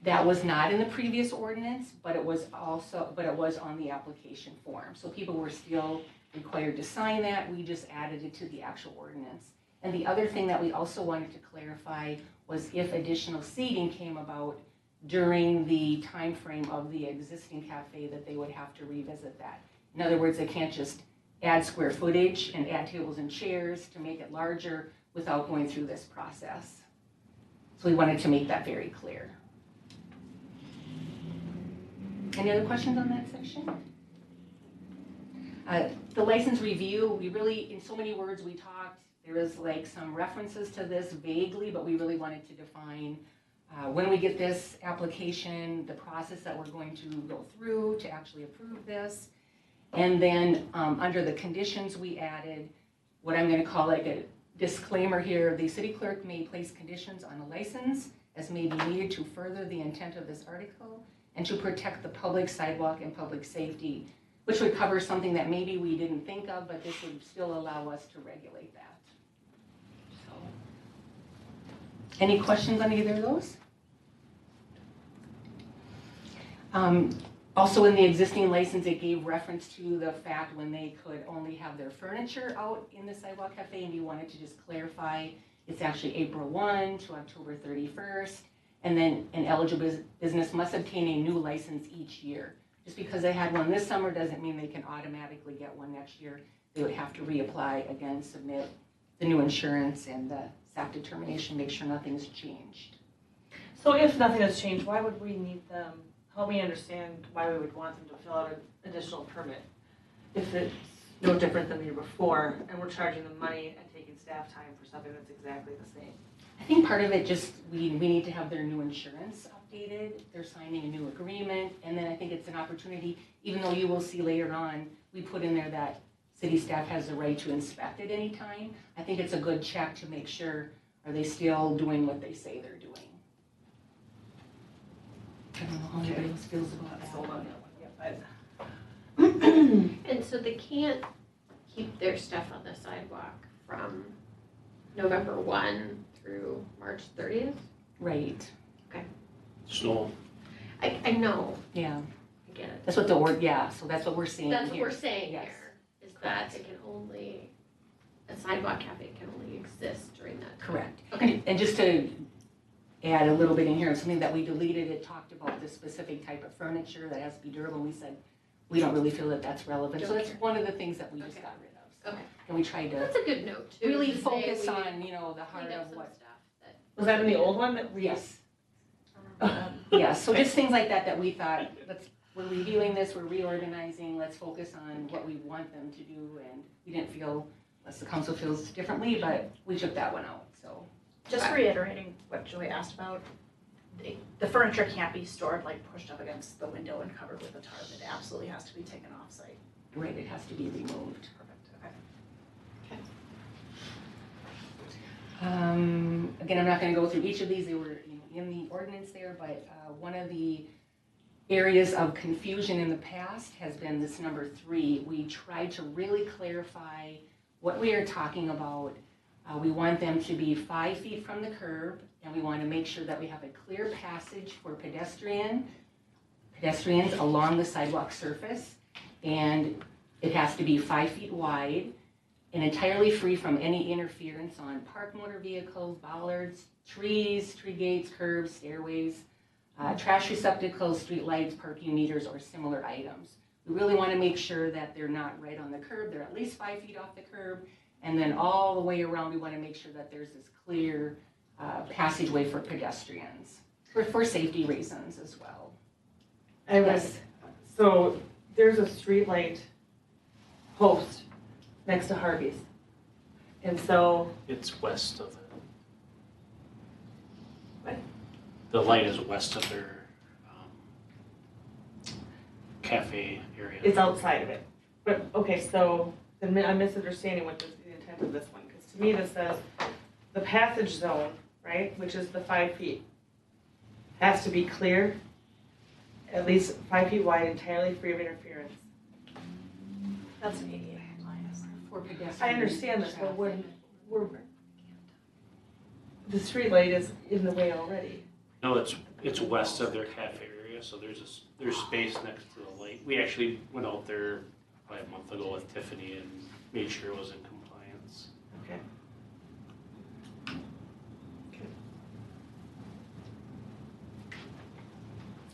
That was not in the previous ordinance, but it was on the application form. So people were still required to sign that, we just added it to the actual ordinance. And the other thing that we also wanted to clarify was if additional seating came about during the time frame of the existing cafe, that they would have to revisit that. In other words, they can't just add square footage and add tables and chairs to make it larger without going through this process. So we wanted to make that very clear. Any other questions on that section? The license review, we really, in so many words we talked, there was like some references to this vaguely, but we really wanted to define when we get this application, the process that we're going to go through to actually approve this. And then under the conditions, we added what I'm going to call like a disclaimer here. The city clerk may place conditions on a license as may be needed to further the intent of this article and to protect the public sidewalk and public safety, which would cover something that maybe we didn't think of, but this would still allow us to regulate that. So, any questions on either of those? Also in the existing license, it gave reference to the fact when they could only have their furniture out in the sidewalk cafe, and we wanted to just clarify it's actually April 1 to October 31st, and then an eligible business must obtain a new license each year. Just because they had one this summer doesn't mean they can automatically get one next year. They would have to reapply again, submit the new insurance and the SAC determination, make sure nothing's changed. So if nothing has changed, why would we need them? Help me understand why we would want them to fill out an additional permit if it's no different than the year before and we're charging them money and taking staff time for something that's exactly the same. I think part of it just, we need to have their new insurance updated, they're signing a new agreement, and then I think it's an opportunity, even though you will see later on, we put in there that city staff has the right to inspect at any time. I think it's a good check to make sure, are they still doing what they say they're doing? I don't know how anybody else feels about that. Sold on that one yet, but. And so they can't keep their stuff on the sidewalk from November 1 through March 30th? Right, Snow. I know, yeah, I get it. that's what the word, yeah, so that's what we're seeing That's what here. we're saying Yes. here, is that it can only, a sidewalk cafe can only exist during that time. Correct. Okay. And just to add a little bit in here, something that we deleted, it talked about the specific type of furniture that has to be durable. We said, we don't really feel that that's relevant. So Don't that's care. one of the things that we just Okay. got rid of. So- Okay. And we tried to That's a good note too. really to say focus we on, you know, the heart cleaned up of some what. stuff that. Was that in the old one that we? Yes. Yeah, so just things like that we thought, we're reviewing this, we're reorganizing, let's focus on what we want them to do. And we didn't feel, unless the council feels differently, but we took that one out, so. Just reiterating what Joy asked about, the furniture can't be stored like pushed up against the window and covered with a tarp. It absolutely has to be taken off site. Right, it has to be removed. Perfect, okay. Again, I'm not gonna go through each of these, they were in the ordinance there, but one of the areas of confusion in the past has been this number 3. We tried to really clarify what we are talking about. We want them to be 5 feet from the curb, and we want to make sure that we have a clear passage for pedestrians along the sidewalk surface, and it has to be 5 feet wide and entirely free from any interference on parked motor vehicles, bollards, trees, tree gates, curbs, stairways, trash receptacles, street lights, parking meters, or similar items. We really want to make sure that they're not right on the curb, they're at least 5 feet off the curb, and then all the way around, we want to make sure that there's this clear passageway for pedestrians, for safety reasons as well. I Yes. was, so there's a street light post next to Harvey's. And so, It's west of it. What? The light is west of their cafe area. it's outside of it. But, okay, so then I'm misunderstanding what the intent of this one, because to me this says the passage zone, right, which is the 5 feet, has to be clear, at least 5 feet wide, entirely free of interference. That's an ADA compliance. For pedestrians. I understand this, but traffic. when we're, the street light is in the way already. No, it's It's west of their cafe area, so there's space next to the lake. We actually went out there probably a month ago with Tiffany and made sure it was in compliance. Okay.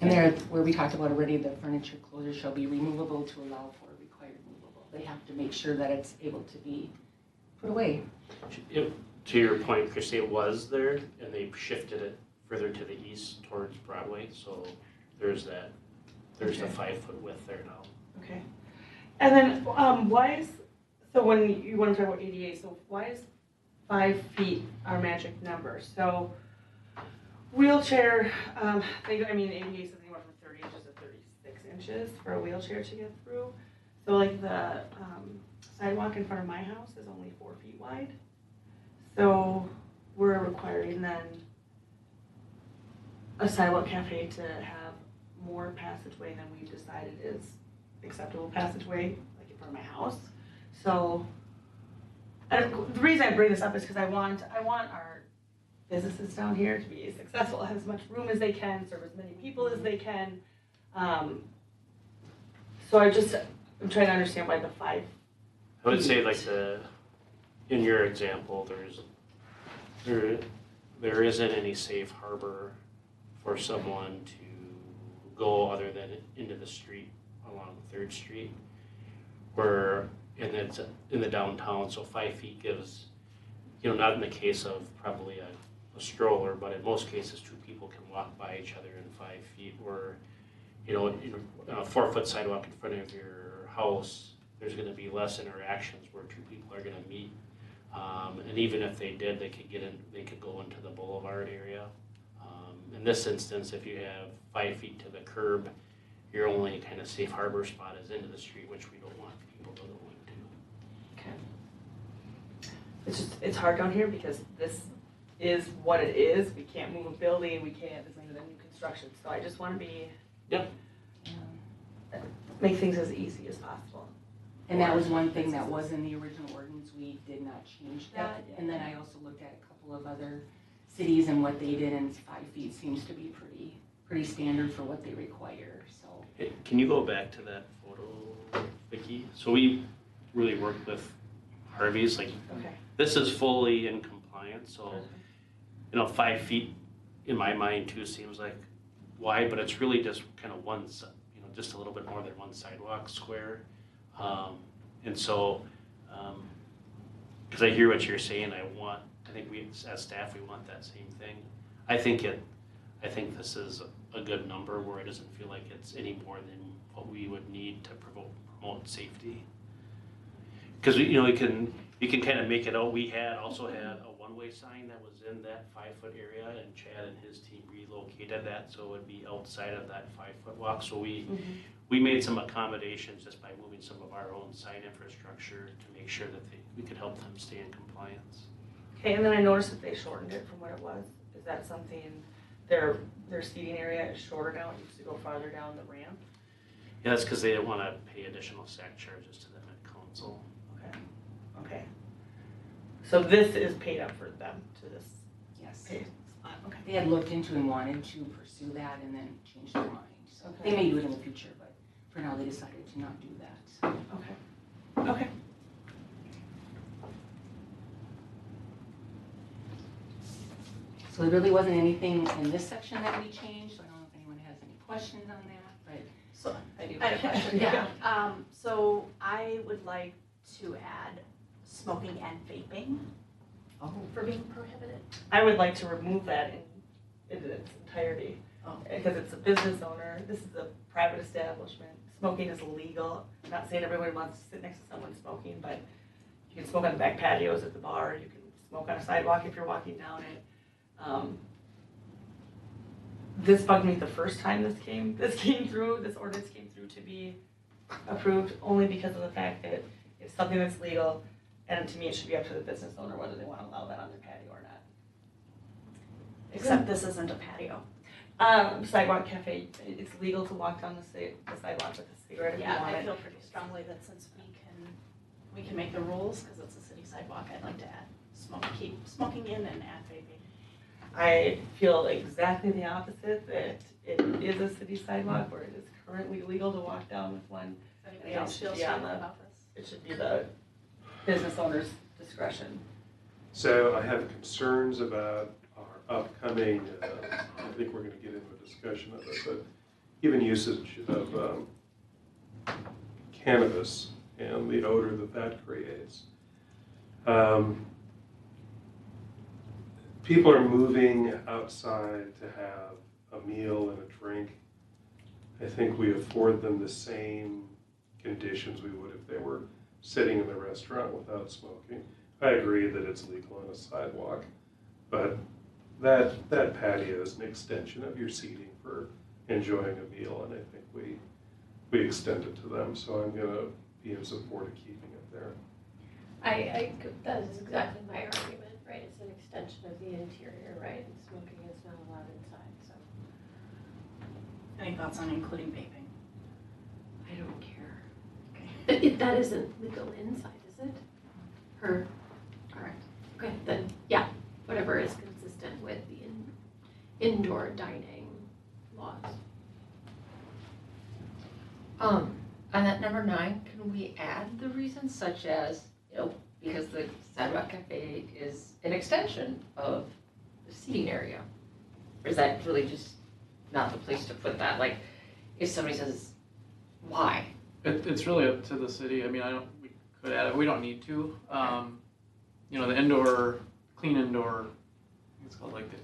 And there, where we talked about already, the furniture closure shall be removable to allow for required movable. They have to make sure that it's able to be put away. To your point, Christy, it was there, and they shifted it further to the east towards Broadway, so there's the Okay. 5 foot width there now. Okay. And then, why is, so when you want to talk about ADA, so why is 5 feet our magic number? So wheelchair, ADA says anywhere from 30 inches to 36 inches for a wheelchair to get through. So like the sidewalk in front of my house is only 4 feet wide. So we're requiring then a sidewalk cafe to have more passageway than we've decided is acceptable passageway, like in front of my house. So, and the reason I bring this up is because I want our businesses down here to be successful, have as much room as they can, serve as many people as they can. So I'm trying to understand why the 5. I would say like in your example, there isn't any safe harbor for someone to go other than into the street along 3rd Street, and it's in the downtown, so 5 feet gives, not in the case of probably a stroller, but in most cases 2 people can walk by each other in 5 feet, where, on a 4 foot sidewalk in front of your house, there's gonna be less interactions where 2 people are gonna meet. And even if they did, they could go into the boulevard area. In this instance, if you have 5 feet to the curb, your only kind of safe harbor spot is into the street, which we don't want people to go into. Okay. It's hard down here because this is what it is. We can't move a building, this isn't a new construction, so I just want to make things as easy as possible. And that was one thing that was in the original ordinance. We did not change that. And then I also looked at a couple of other cities and what they did, and 5 feet seems to be pretty standard for what they require, so. Hey, can you go back to that photo, Vicki? So we really worked with Harvey's, like, Okay. this is fully in compliance, so, 5 feet in my mind too seems like wide, but it's really just kind of just a little bit more than one sidewalk square. And so, because I hear what you're saying, I think we, as staff, we want that same thing. I think this is a good number where it doesn't feel like it's any more than what we would need to promote safety. Because you can kind of make it out. We also had a one-way sign that was in that 5 foot area, and Chad and his team relocated that so it would be outside of that 5 foot walk. So we made some accommodations just by moving some of our own sign infrastructure to make sure that we could help them stay in compliance. Okay, and then I noticed that they shortened it from what it was. Is that something, their seating area is shorter now, it used to go farther down the ramp? Yeah, that's because they didn't want to pay additional SAC charges to them at council. Okay. So this is paid up for them to this Yes. pay spot, okay. They had looked into and wanted to pursue that and then changed their mind. So Okay. they may do it in the future, but for now they decided to not do that. So. Okay. So there really wasn't anything in this section that we changed. So I don't know if anyone has any questions on that, but. So, I do I have a question. yeah, so I would like to add smoking and vaping Oh. for being prohibited. I would like to remove that in its entirety. Oh. Because it's a business owner, this is a private establishment, smoking is illegal. I'm not saying everybody wants to sit next to someone smoking, but you can smoke on the back patios at the bar, you can smoke on a sidewalk if you're walking down it. This bugged me the first time this ordinance came through to be approved, only because of the fact that it's something that's legal, and to me, it should be up to the business owner whether they want to allow that on their patio or not. Except this isn't a patio. Sidewalk cafe, it's legal to walk down the sidewalk with a cigarette if you Yeah, want I it. feel pretty strongly that since we can make the rules, because it's a city sidewalk, I'd like to keep smoking in and add vaping. I feel exactly the opposite, that it is a city sidewalk where it is currently legal to walk down with one. Anybody else feel Yeah, strongly about this? It should be the business owner's discretion. So I have concerns about our upcoming, I think we're gonna get into a discussion of it, but even usage of cannabis and the odor that that creates. People are moving outside to have a meal and a drink. I think we afford them the same conditions we would if they were sitting in the restaurant without smoking. I agree that it's legal on a sidewalk, but that patio is an extension of your seating for enjoying a meal, and I think we extend it to them, so I'm gonna be in support of keeping it there. That is exactly my argument, right? It's an extension of the interior, right? And smoking is not allowed inside, so Any thoughts on including vaping? I don't care. Okay. That isn't legal inside, is it? Or, correct. Okay, then, yeah, whatever is consistent with the indoor dining laws. On that number 9, can we add the reasons such as, because the Sidewalk Cafe is an extension of the seating area? Or is that really just not the place to put that? Like, if somebody says, why? It's really up to the city. I mean, we could add it, we don't need to. The clean indoor, I think it's called like the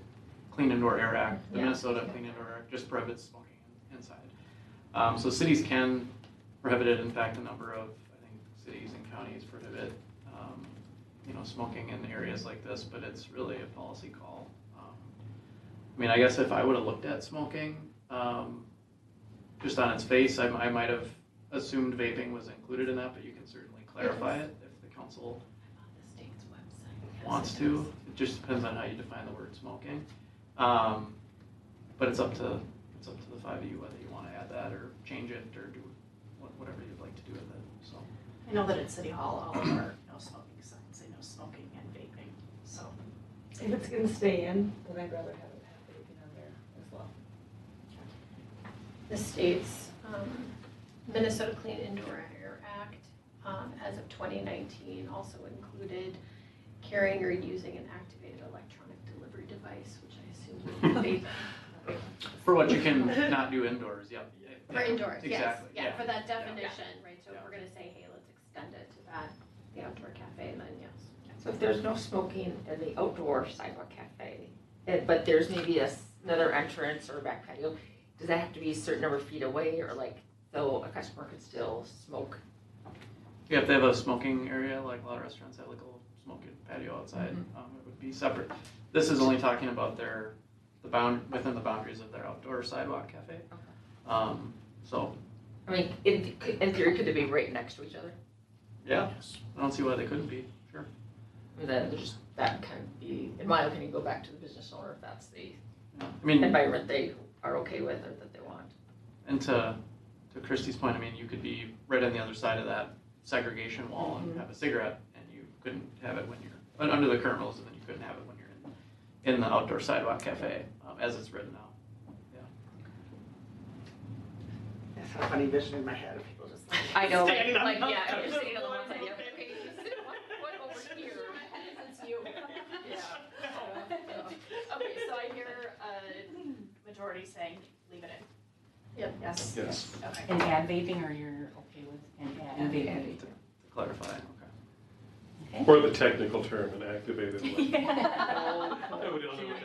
Clean Indoor Air Act, the Yeah. Minnesota Clean Indoor Air Act just prohibits smoking inside. So cities can prohibit it. In fact, a number of, I think, cities and counties prohibit, smoking in areas like this, but it's really a policy call. I mean, I guess if I would have looked at smoking, just on its face, I might have assumed vaping was included in that, but you can certainly clarify it if the council The state's website. wants to. It just depends on how you define the word smoking. But it's up to the 5 of you whether you want to add that or change it or do whatever you'd like to do with it. So I know that at City Hall, all of our no smoking signs say no smoking and vaping, so. If it's gonna stay in, then I'd rather have it have vaping on there as well. The state's Minnesota Clean Indoor Air Act, as of 2019, also included carrying or using an activated electronic delivery device, which I assume would be for what you can not do indoors, yep. for indoors, yes. Exactly, Yeah, for that Yeah. definition, right? So if Yeah. we're gonna say, hey, let's extend it to that, the outdoor cafe, then yes. So if there's no smoking in the outdoor Sidewalk Cafe, but there's maybe another entrance or a back patio, does that have to be a certain number of feet away, or like, so a customer could still smoke? Yeah, if they have a smoking area, like a lot of restaurants have like a little smoking patio outside, it would be separate. This is only talking about within the boundaries of their outdoor Sidewalk Cafe. So, I mean, in theory, could they be right next to each other? yeah, I don't see why they couldn't be, sure. And then that kind of be, in my opinion, go back to the business owner if that's the Yeah. I mean, environment they are okay with or that they want. and to Christie's point, I mean, you could be right on the other side of that segregation wall and have a cigarette, and you couldn't have it when you're, under the current rules, and then you couldn't have it when you're in the outdoor Sidewalk Cafe, as it's written now. That's a funny vision in my head of people just like. I know, standing on like, the- yeah, you're sitting on the one side, yeah, okay, you sit one over here. It's you. Yeah. Okay, so I hear a majority saying leave it in. Yep. Yes? Yes. Okay. And add vaping, or you're okay with and vaping? To clarify, okay. Okay. Or the technical term, an activated one. Yeah. Nobody will know what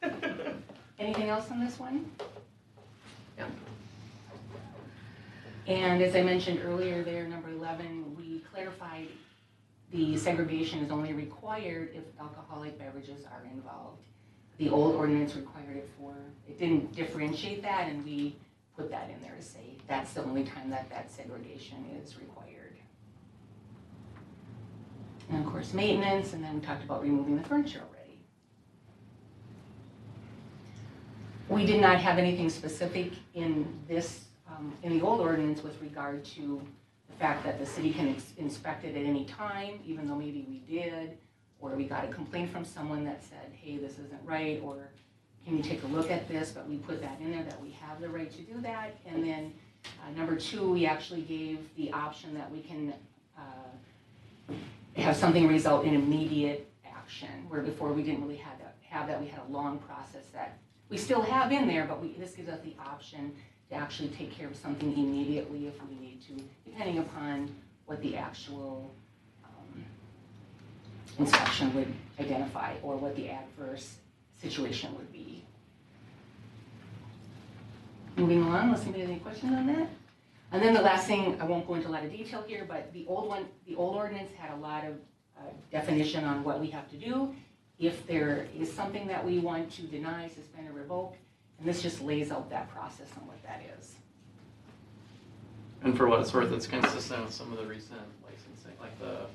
that means. Anything else on this one? No. And as I mentioned earlier there, number 11, we clarified the segregation is only required if alcoholic beverages are involved. The old ordinance required it didn't differentiate that, and we put that in there to say that's the only time that segregation is required. And of course, maintenance, and then we talked about removing the furniture already. We did not have anything specific in this, in the old ordinance with regard to the fact that the city can inspect it at any time, even though maybe we did, or we got a complaint from someone that said, hey, this isn't right, or can you take a look at this? But we put that in there that we have the right to do that. And then number two, we actually gave the option that we can have something result in immediate action, where before we didn't really have that. We had a long process that we still have in there, but this gives us the option to actually take care of something immediately if we need to, depending upon what the actual inspection would identify or what the adverse situation would be. Moving on, unless anybody has any questions on that. And then the last thing, I won't go into a lot of detail here, but the old ordinance had a lot of definition on what we have to do if there is something that we want to deny, suspend, or revoke, and this just lays out that process on what that is. And for what it's worth, it's consistent with some of the recent licensing, like the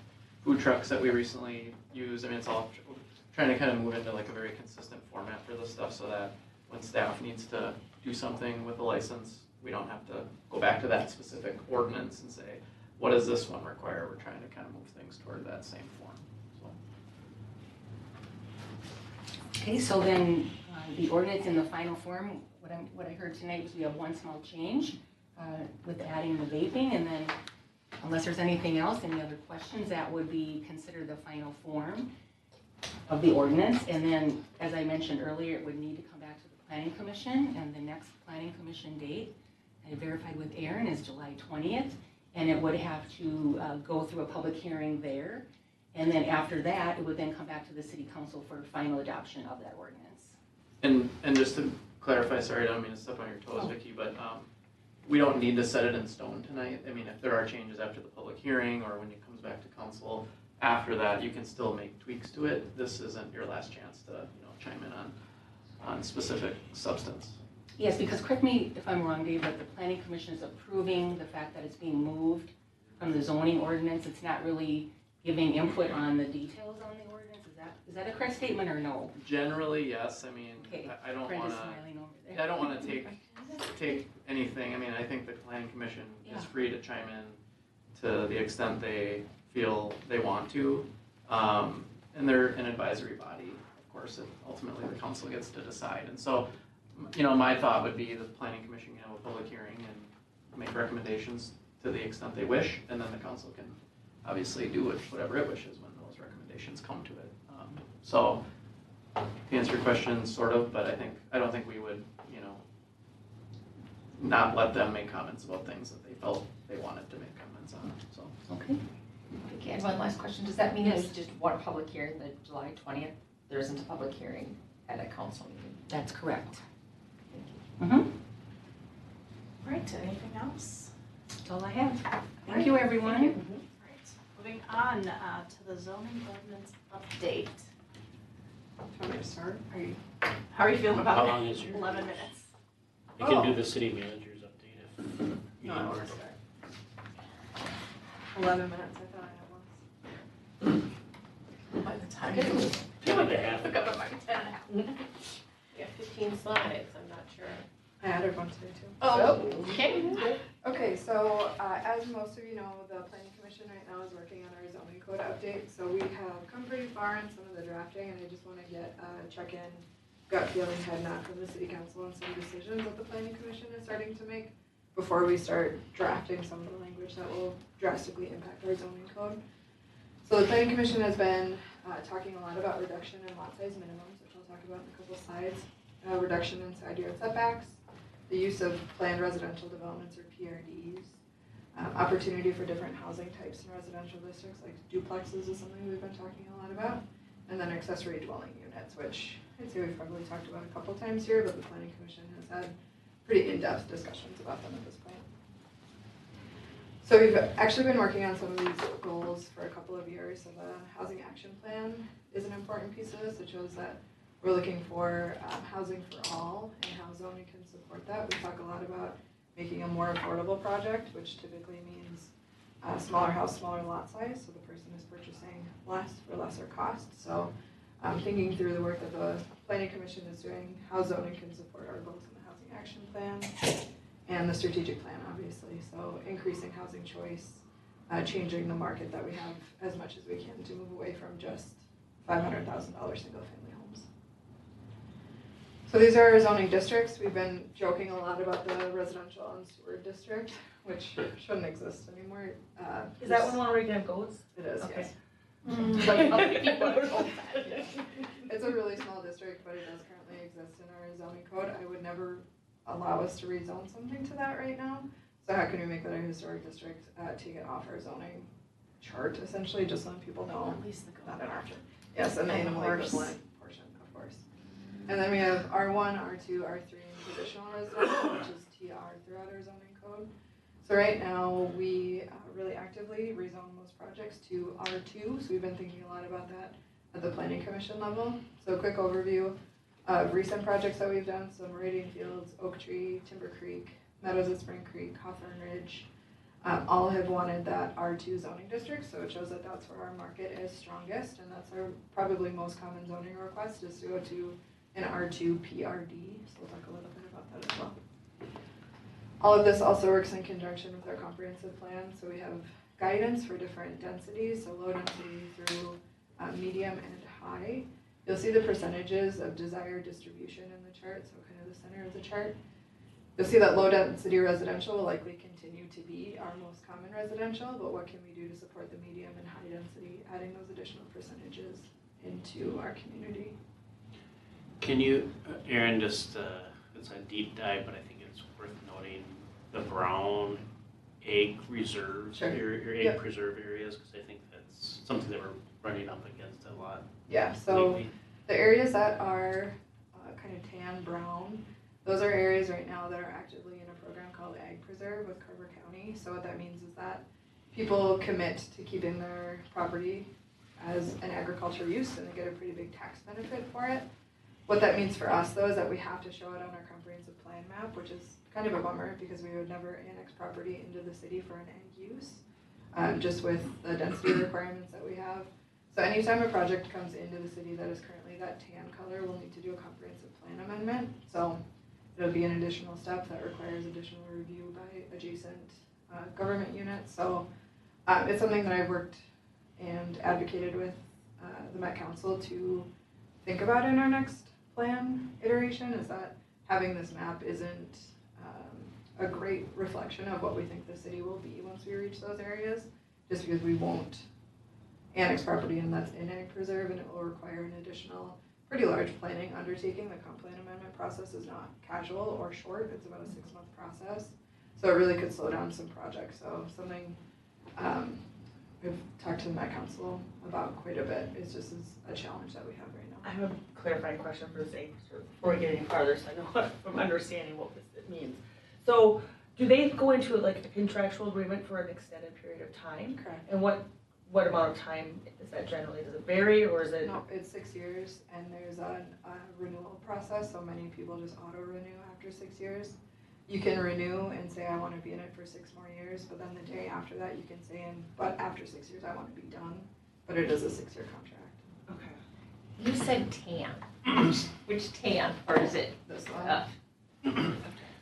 food trucks that we recently used. I mean, it's all trying to kind of move into like a very consistent format for this stuff so that when staff needs to do something with the license, we don't have to go back to that specific ordinance and say, what does this one require? We're trying to kind of move things toward that same form. Okay, so then the ordinance in the final form, what I heard tonight was we have one small change with adding the vaping, and then unless there's anything else, any other questions, that would be considered the final form of the ordinance. And then, as I mentioned earlier, it would need to come back to the Planning Commission, and the next Planning Commission date, I verified with Aaron, is July 20th, and it would have to go through a public hearing there. And then after that, it would then come back to the City Council for final adoption of that ordinance. And just to clarify, sorry, I don't mean to step on your toes, Vicki, but we don't need to set it in stone tonight. I mean, if there are changes after the public hearing or when it comes back to council, after that, you can still make tweaks to it. This isn't your last chance to chime in on specific substance. Yes, because correct me if I'm wrong, Dave, but the Planning Commission is approving the fact that it's being moved from the zoning ordinance. It's not really giving input on the details on the ordinance. Is that a correct statement or no? Generally, yes. I mean, Okay. I don't Brenda's want smiling over to. there. I don't want to take anything. I mean, I think the Planning Commission is free to chime in to the extent they feel they want to, and they're an advisory body. Of course, ultimately the council gets to decide. And so, my thought would be the Planning Commission can have a public hearing and make recommendations to the extent they wish, and then the council can obviously do whatever it wishes when those recommendations come to it. So to answer your question, sort of, but I don't think we would, not let them make comments about things that they felt they wanted to make comments on. So Okay. Okay, and one last question. Does that mean there's just one public hearing, the July 20th? There isn't a public hearing at a council meeting? That's correct. All right, anything else? That's all I have. Thank you, everyone. All right, moving on to the zoning ordinance update. Do you want me to start? How are you feeling about How it? long is your? 11 minutes. You can do the city manager's update if you need No, I more. want to start. 11 minutes, I thought I had less. By the time. Ten and a half. Look up at my 10 and a half. We have 15 slides, I'm not sure. I added one today too. Oh, okay. Okay, so as most of you know, the Planning Commission right now is working on our zoning code update. So we have come pretty far in some of the drafting, and I just want to get a check-in, gut feeling, head nod from the City Council on some decisions that the Planning Commission is starting to make before we start drafting some of the language that will drastically impact our zoning code. So the Planning Commission has been talking a lot about reduction in lot size minimums, which I'll talk about in a couple slides, reduction in side yard setbacks, the use of planned residential developments or PRDs, opportunity for different housing types in residential districts, like duplexes is something we've been talking a lot about, and then accessory dwelling units, which I'd say we've probably talked about a couple times here, but the Planning Commission has had pretty in-depth discussions about them at this point. So we've actually been working on some of these goals for a couple of years. So the Housing Action Plan is an important piece of this. It shows that we're looking for housing for all and how zoning can support that. We talk a lot about making a more affordable project, which typically means smaller house, smaller lot size, so the person is purchasing less for lesser cost. So thinking through the work that the Planning Commission is doing, how zoning can support our goals in the Housing Action Plan, and the strategic plan, obviously. So increasing housing choice, changing the market that we have as much as we can to move away from just $500,000 single-family homes. So these are our zoning districts. We've been joking a lot about the residential unsewered district, which shouldn't exist anymore. Is that one where we can have goats? It is, Okay. yes. Like other people are told that. It's a really small district, but it does currently exist in our zoning code. I would never allow us to rezone something to that right now. So how can we make that a historic district, take it off our zoning chart, essentially, just letting people know, At least the not goat an part. option. Yes, and the And the animal horse. equivalent portion, of course. And then we have R1, R2, R3, and traditional residential, which is TR throughout our zoning code. So right now, we really actively rezone most projects to R2, so we've been thinking a lot about that at the planning commission level. So a quick overview of recent projects that we've done, so Meridian Fields, Oak Tree, Timber Creek, Meadows at Spring Creek, Hawthorne Ridge, all have wanted that R2 zoning district, so it shows that that's where our market is strongest, and that's our probably most common zoning request is to go to an R2 PRD, so we'll talk a little bit about that as well. All of this also works in conjunction with our comprehensive plan, so we have guidance for different densities, so low density through medium and high. You'll see the percentages of desired distribution in the chart, so kind of the center of the chart. You'll see that low density residential will likely continue to be our most common residential, but what can we do to support the medium and high density, adding those additional percentages into our community? Can you, Aaron, just, it's a deep dive, but I think it's worth noting the brown egg reserves, Sure. your egg Yep. preserve areas, because I think that's something that we're running up against a lot Yeah, so lately. the areas that are kind of tan brown, those are areas right now that are actively in a program called Ag Preserve with Carver County. So what that means is that people commit to keeping their property as an agriculture use and they get a pretty big tax benefit for it. What that means for us though is that we have to show it on our comprehensive plan map, which is kind of a bummer because we would never annex property into the city for an ag use, just with the density requirements that we have. So anytime a project comes into the city that is currently that tan color, we'll need to do a comprehensive plan amendment. So it'll be an additional step that requires additional review by adjacent government units. So it's something that I've worked and advocated with the Met Council to think about in our next plan iteration, is that having this map isn't a great reflection of what we think the city will be once we reach those areas, just because we won't annex property and that's in ag preserve, and it will require an additional pretty large planning undertaking. The comp plan amendment process is not casual or short, it's about a 6-month process. So it really could slow down some projects. So something we've talked to the Met Council about quite a bit. It's just a challenge that we have right now. I have a clarifying question for this egg preserve before we get any farther, so I know from understanding what this means. So do they go into like a contractual agreement for an extended period of time? Correct. And what amount of time is that generally? Does it vary or is it? No, it's 6 years and there's a renewal process, so many people just auto-renew after 6 years. You can renew and say, I want to be in it for 6 more years, but then the day after that, you can say, but after 6 years, I want to be done. But it is a 6-year contract. Okay. You said tan. Which tan, or is it? This one.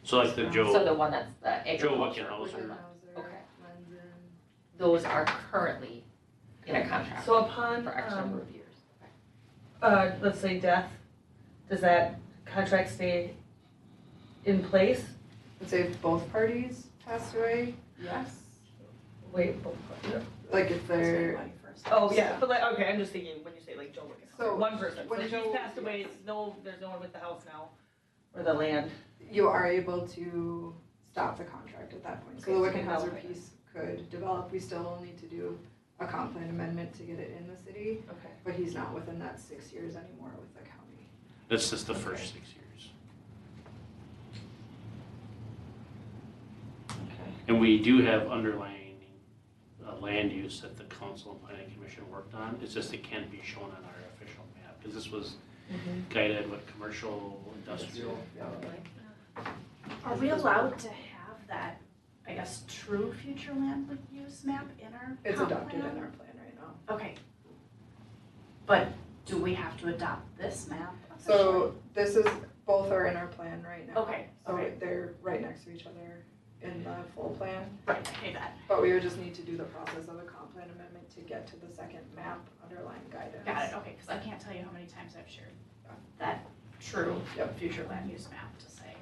So like the So Joe, the one that's the Joe agriculture. Wickenhauser. Okay. Lenzen. Those are currently in a contract So upon, for X number of years. Okay. let's say death, does that contract stay in place? Let's say if both parties passed away, yes. Wait, Like if they're, Money first. oh, yeah, but like, okay, I'm just thinking when you say like Joe Wiggins, So, one person, so when he's Joe- passed away, there's no one with the house now, or the land. you are able to stop the contract at that point. So the Okay, so we Wickenhauser develop it. piece could develop. We still will need to do a comp plan amendment to get it in the city, Okay. but he's not within that 6 years anymore with the county. that's just the first 6 years. Okay. And we do have underlying land use that the council and planning commission worked on. It's just it can't be shown on our official map, because this was guided with commercial, industrial. Are we allowed to have that, I guess, true future land use map in our It's comp adopted in plan? our plan right now. Okay. But do we have to adopt this map? So this is, both are in our plan right now. Okay, So okay. they're right next to each other in the full plan, Right, okay, that, but we would just need to do the process of a comp plan amendment to get to the second map underlying guidance. got it, okay. because I can't tell you how many times I've shared that true future land use map to say,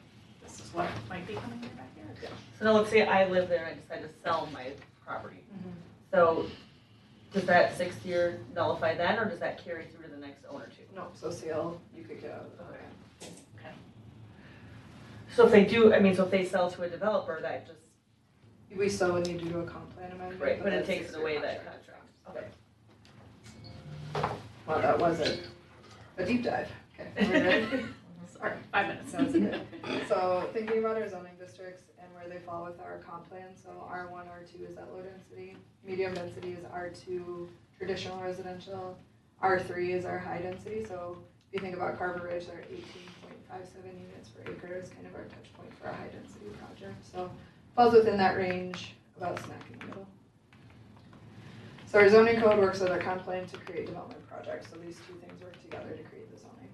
this is what might be coming in your backyard. So now let's say I live there and I decide to sell my property. So does that 6th year nullify that, or does that carry through to the next owner too? No, so sale, you could get out of the So if they do, I mean, so if they sell to a developer, that just, We still would need to do a comp plan amendment. right, but it that's takes it 6-year away that contract. Okay. Well, that was a deep dive. Okay, are we ready? Sorry, 5 minutes. Sounds good. So thinking about our zoning districts and where they fall with our comp plan, so R1, R2 is at low density, medium density is R2 traditional residential, R3 is our high density, so if you think about Carver Ridge, they're 18.57 units per acre is kind of our touch point for a high density project, so falls within that range, about smack in the middle. So our zoning code works with our comp plan to create development projects, so these two things work together to create the zoning.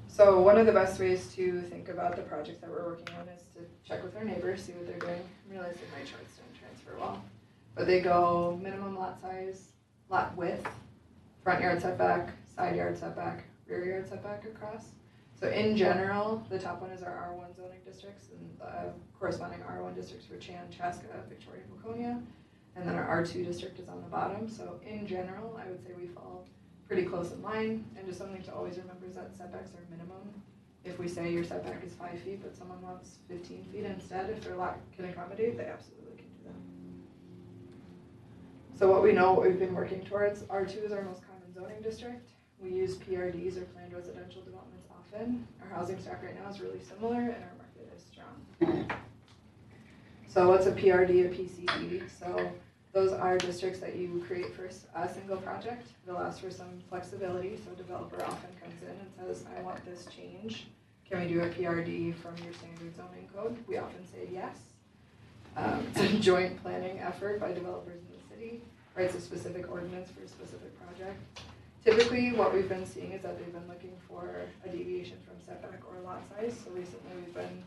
So one of the best ways to think about the project that we're working on is to check with our neighbors, see what they're doing. I realize that my charts don't transfer well, but they go minimum lot size, lot width, front yard setback, side yard setback, rear yard setback across. So in general, the top one is our R1 zoning districts, and the corresponding R1 districts for Chan, Chaska, Victoria, Waconia, and then our R2 district is on the bottom. So in general, I would say we fall pretty close in line, and just something to always remember is that setbacks are minimum. If we say your setback is 5 feet, but someone wants 15 feet instead, if their lot can accommodate, they absolutely can do that. So what we know, what we've been working towards, R2 is our most common zoning district. We use PRDs or planned residential developments often. Our housing stock right now is really similar, and our market is strong. So what's a PRD, a PCD? So those are districts that you create for a single project. It allows for some flexibility, so a developer often comes in and says, I want this change. Can we do a PRD from your standard zoning code? We often say yes. It's a joint planning effort by developers in the city, writes a specific ordinance for a specific project. Typically, what we've been seeing is that they've been looking for a deviation from setback or lot size. So recently we've been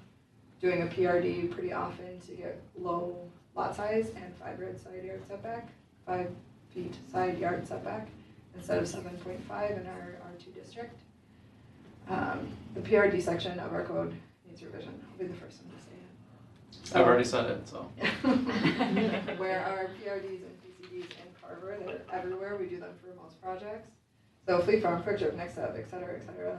doing a PRD pretty often to get low lot size and 5 yard side yard setback, 5 feet side yard setback instead of 7.5 in our R2 district. The PRD section of our code needs revision. I'll be the first one to say it. So, I've already said it, so. where our PRDs and PCDs in Carver, they're everywhere. We do them for most projects. So Fleet Farm, Quick Trip, Next Up, et cetera, et cetera.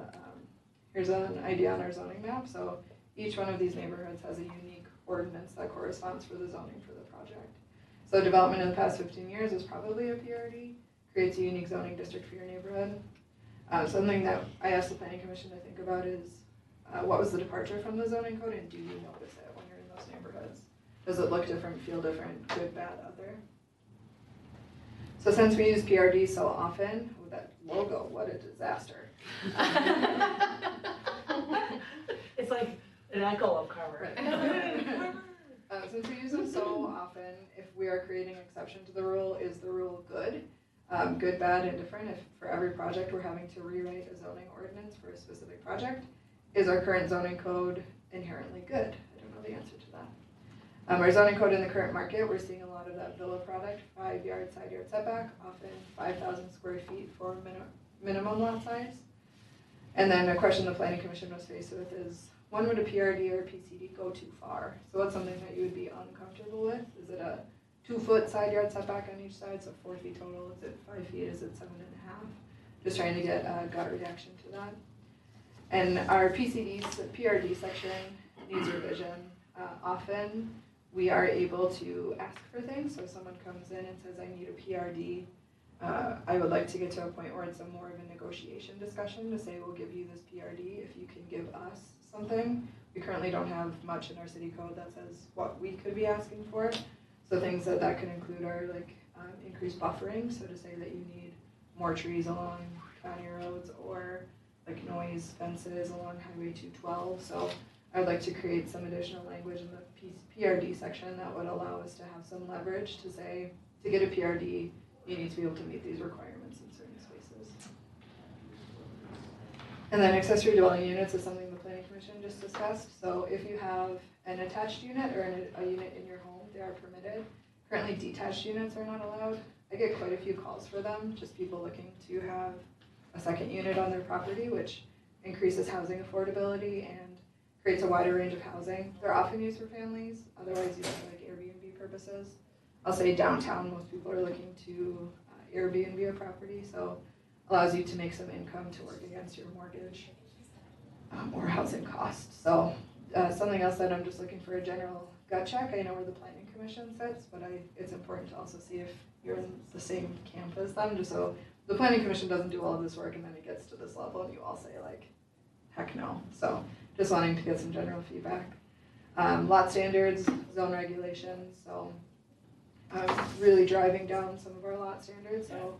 Here's an idea on our zoning map. So each one of these neighborhoods has a unique ordinance that corresponds for the zoning for the project. So development in the past 15 years is probably a PRD, creates a unique zoning district for your neighborhood. Something that I asked the Planning Commission to think about is what was the departure from the zoning code, and do you notice it when you're in those neighborhoods? Does it look different, feel different, good, bad, other? So since we use PRD so often, with that logo, what a disaster. It's like an echo of Carver. Since we use them so often, if we are creating exception to the rule, is the rule good? Good, bad, indifferent. If for every project we're having to rewrite a zoning ordinance for a specific project, is our current zoning code inherently good? I don't know the answer to that. Our zoning code in the current market, we're seeing a lot of that villa product, 5 yard side yard setback, often 5,000 square feet for minimum lot size. And then a question the Planning Commission was faced with is, when would a PRD or a PCD go too far? So what's something that you would be uncomfortable with? Is it a 2 foot side yard setback on each side, so 4 feet total? Is it 5 feet? Is it 7.5? Just trying to get a gut reaction to that. And our PRD section needs revision. Often we are able to ask for things. So if someone comes in and says, I need a PRD, I would like to get to a point where it's more of a negotiation discussion to say, we'll give you this PRD if you can give us something. We currently don't have much in our city code that says what we could be asking for. So things that could include are like increased buffering. So to say that you need more trees along county roads, or like noise fences along Highway 212. So I would like to create some additional language in the PRD section that would allow us to have some leverage to say, to get a PRD, you need to be able to meet these requirements in certain spaces. And then accessory dwelling units is something the Planning Commission just discussed. So if you have an attached unit or a unit in your home, they are permitted. Currently detached units are not allowed. I get quite a few calls for them, just people looking to have a second unit on their property, which increases housing affordability and creates a wider range of housing. They're often used for families, otherwise used for like Airbnb purposes. I'll say downtown, most people are looking to Airbnb a property, so allows you to make some income to work against your mortgage or housing costs. So something else that I'm just looking for a general gut check. I know where the planning commission sits, but it's important to also see if you're in the same camp as them, just so the planning commission doesn't do all of this work and then it gets to this level and you all say like, heck no. So just wanting to get some general feedback. Lot standards, zone regulations, so really driving down some of our lot standards. So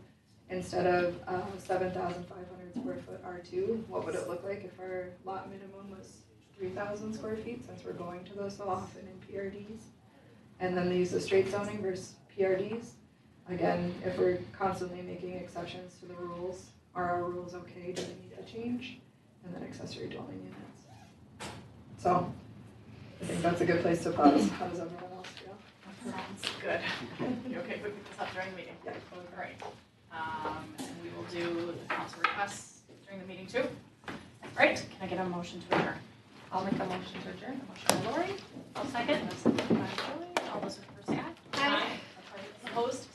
instead of 7,500 square foot R2, what would it look like if our lot minimum was 3,000 square feet, since we're going to those so often in PRDs? And then they use the straight zoning versus PRDs. Again, if we're constantly making exceptions to the rules, are our rules okay? Do they need to change? And then accessory dwelling units. So I think that's a good place to pause. How does everyone else feel? Sounds good. You okay if we pick this up during the meeting? Yeah. All right. And we will do the council requests during the meeting too. All right, can I get a motion to adjourn? I'll make a motion to adjourn. Motion by Lori, I'll second. Second by Julie. All those in favor say aye. Aye. Opposed?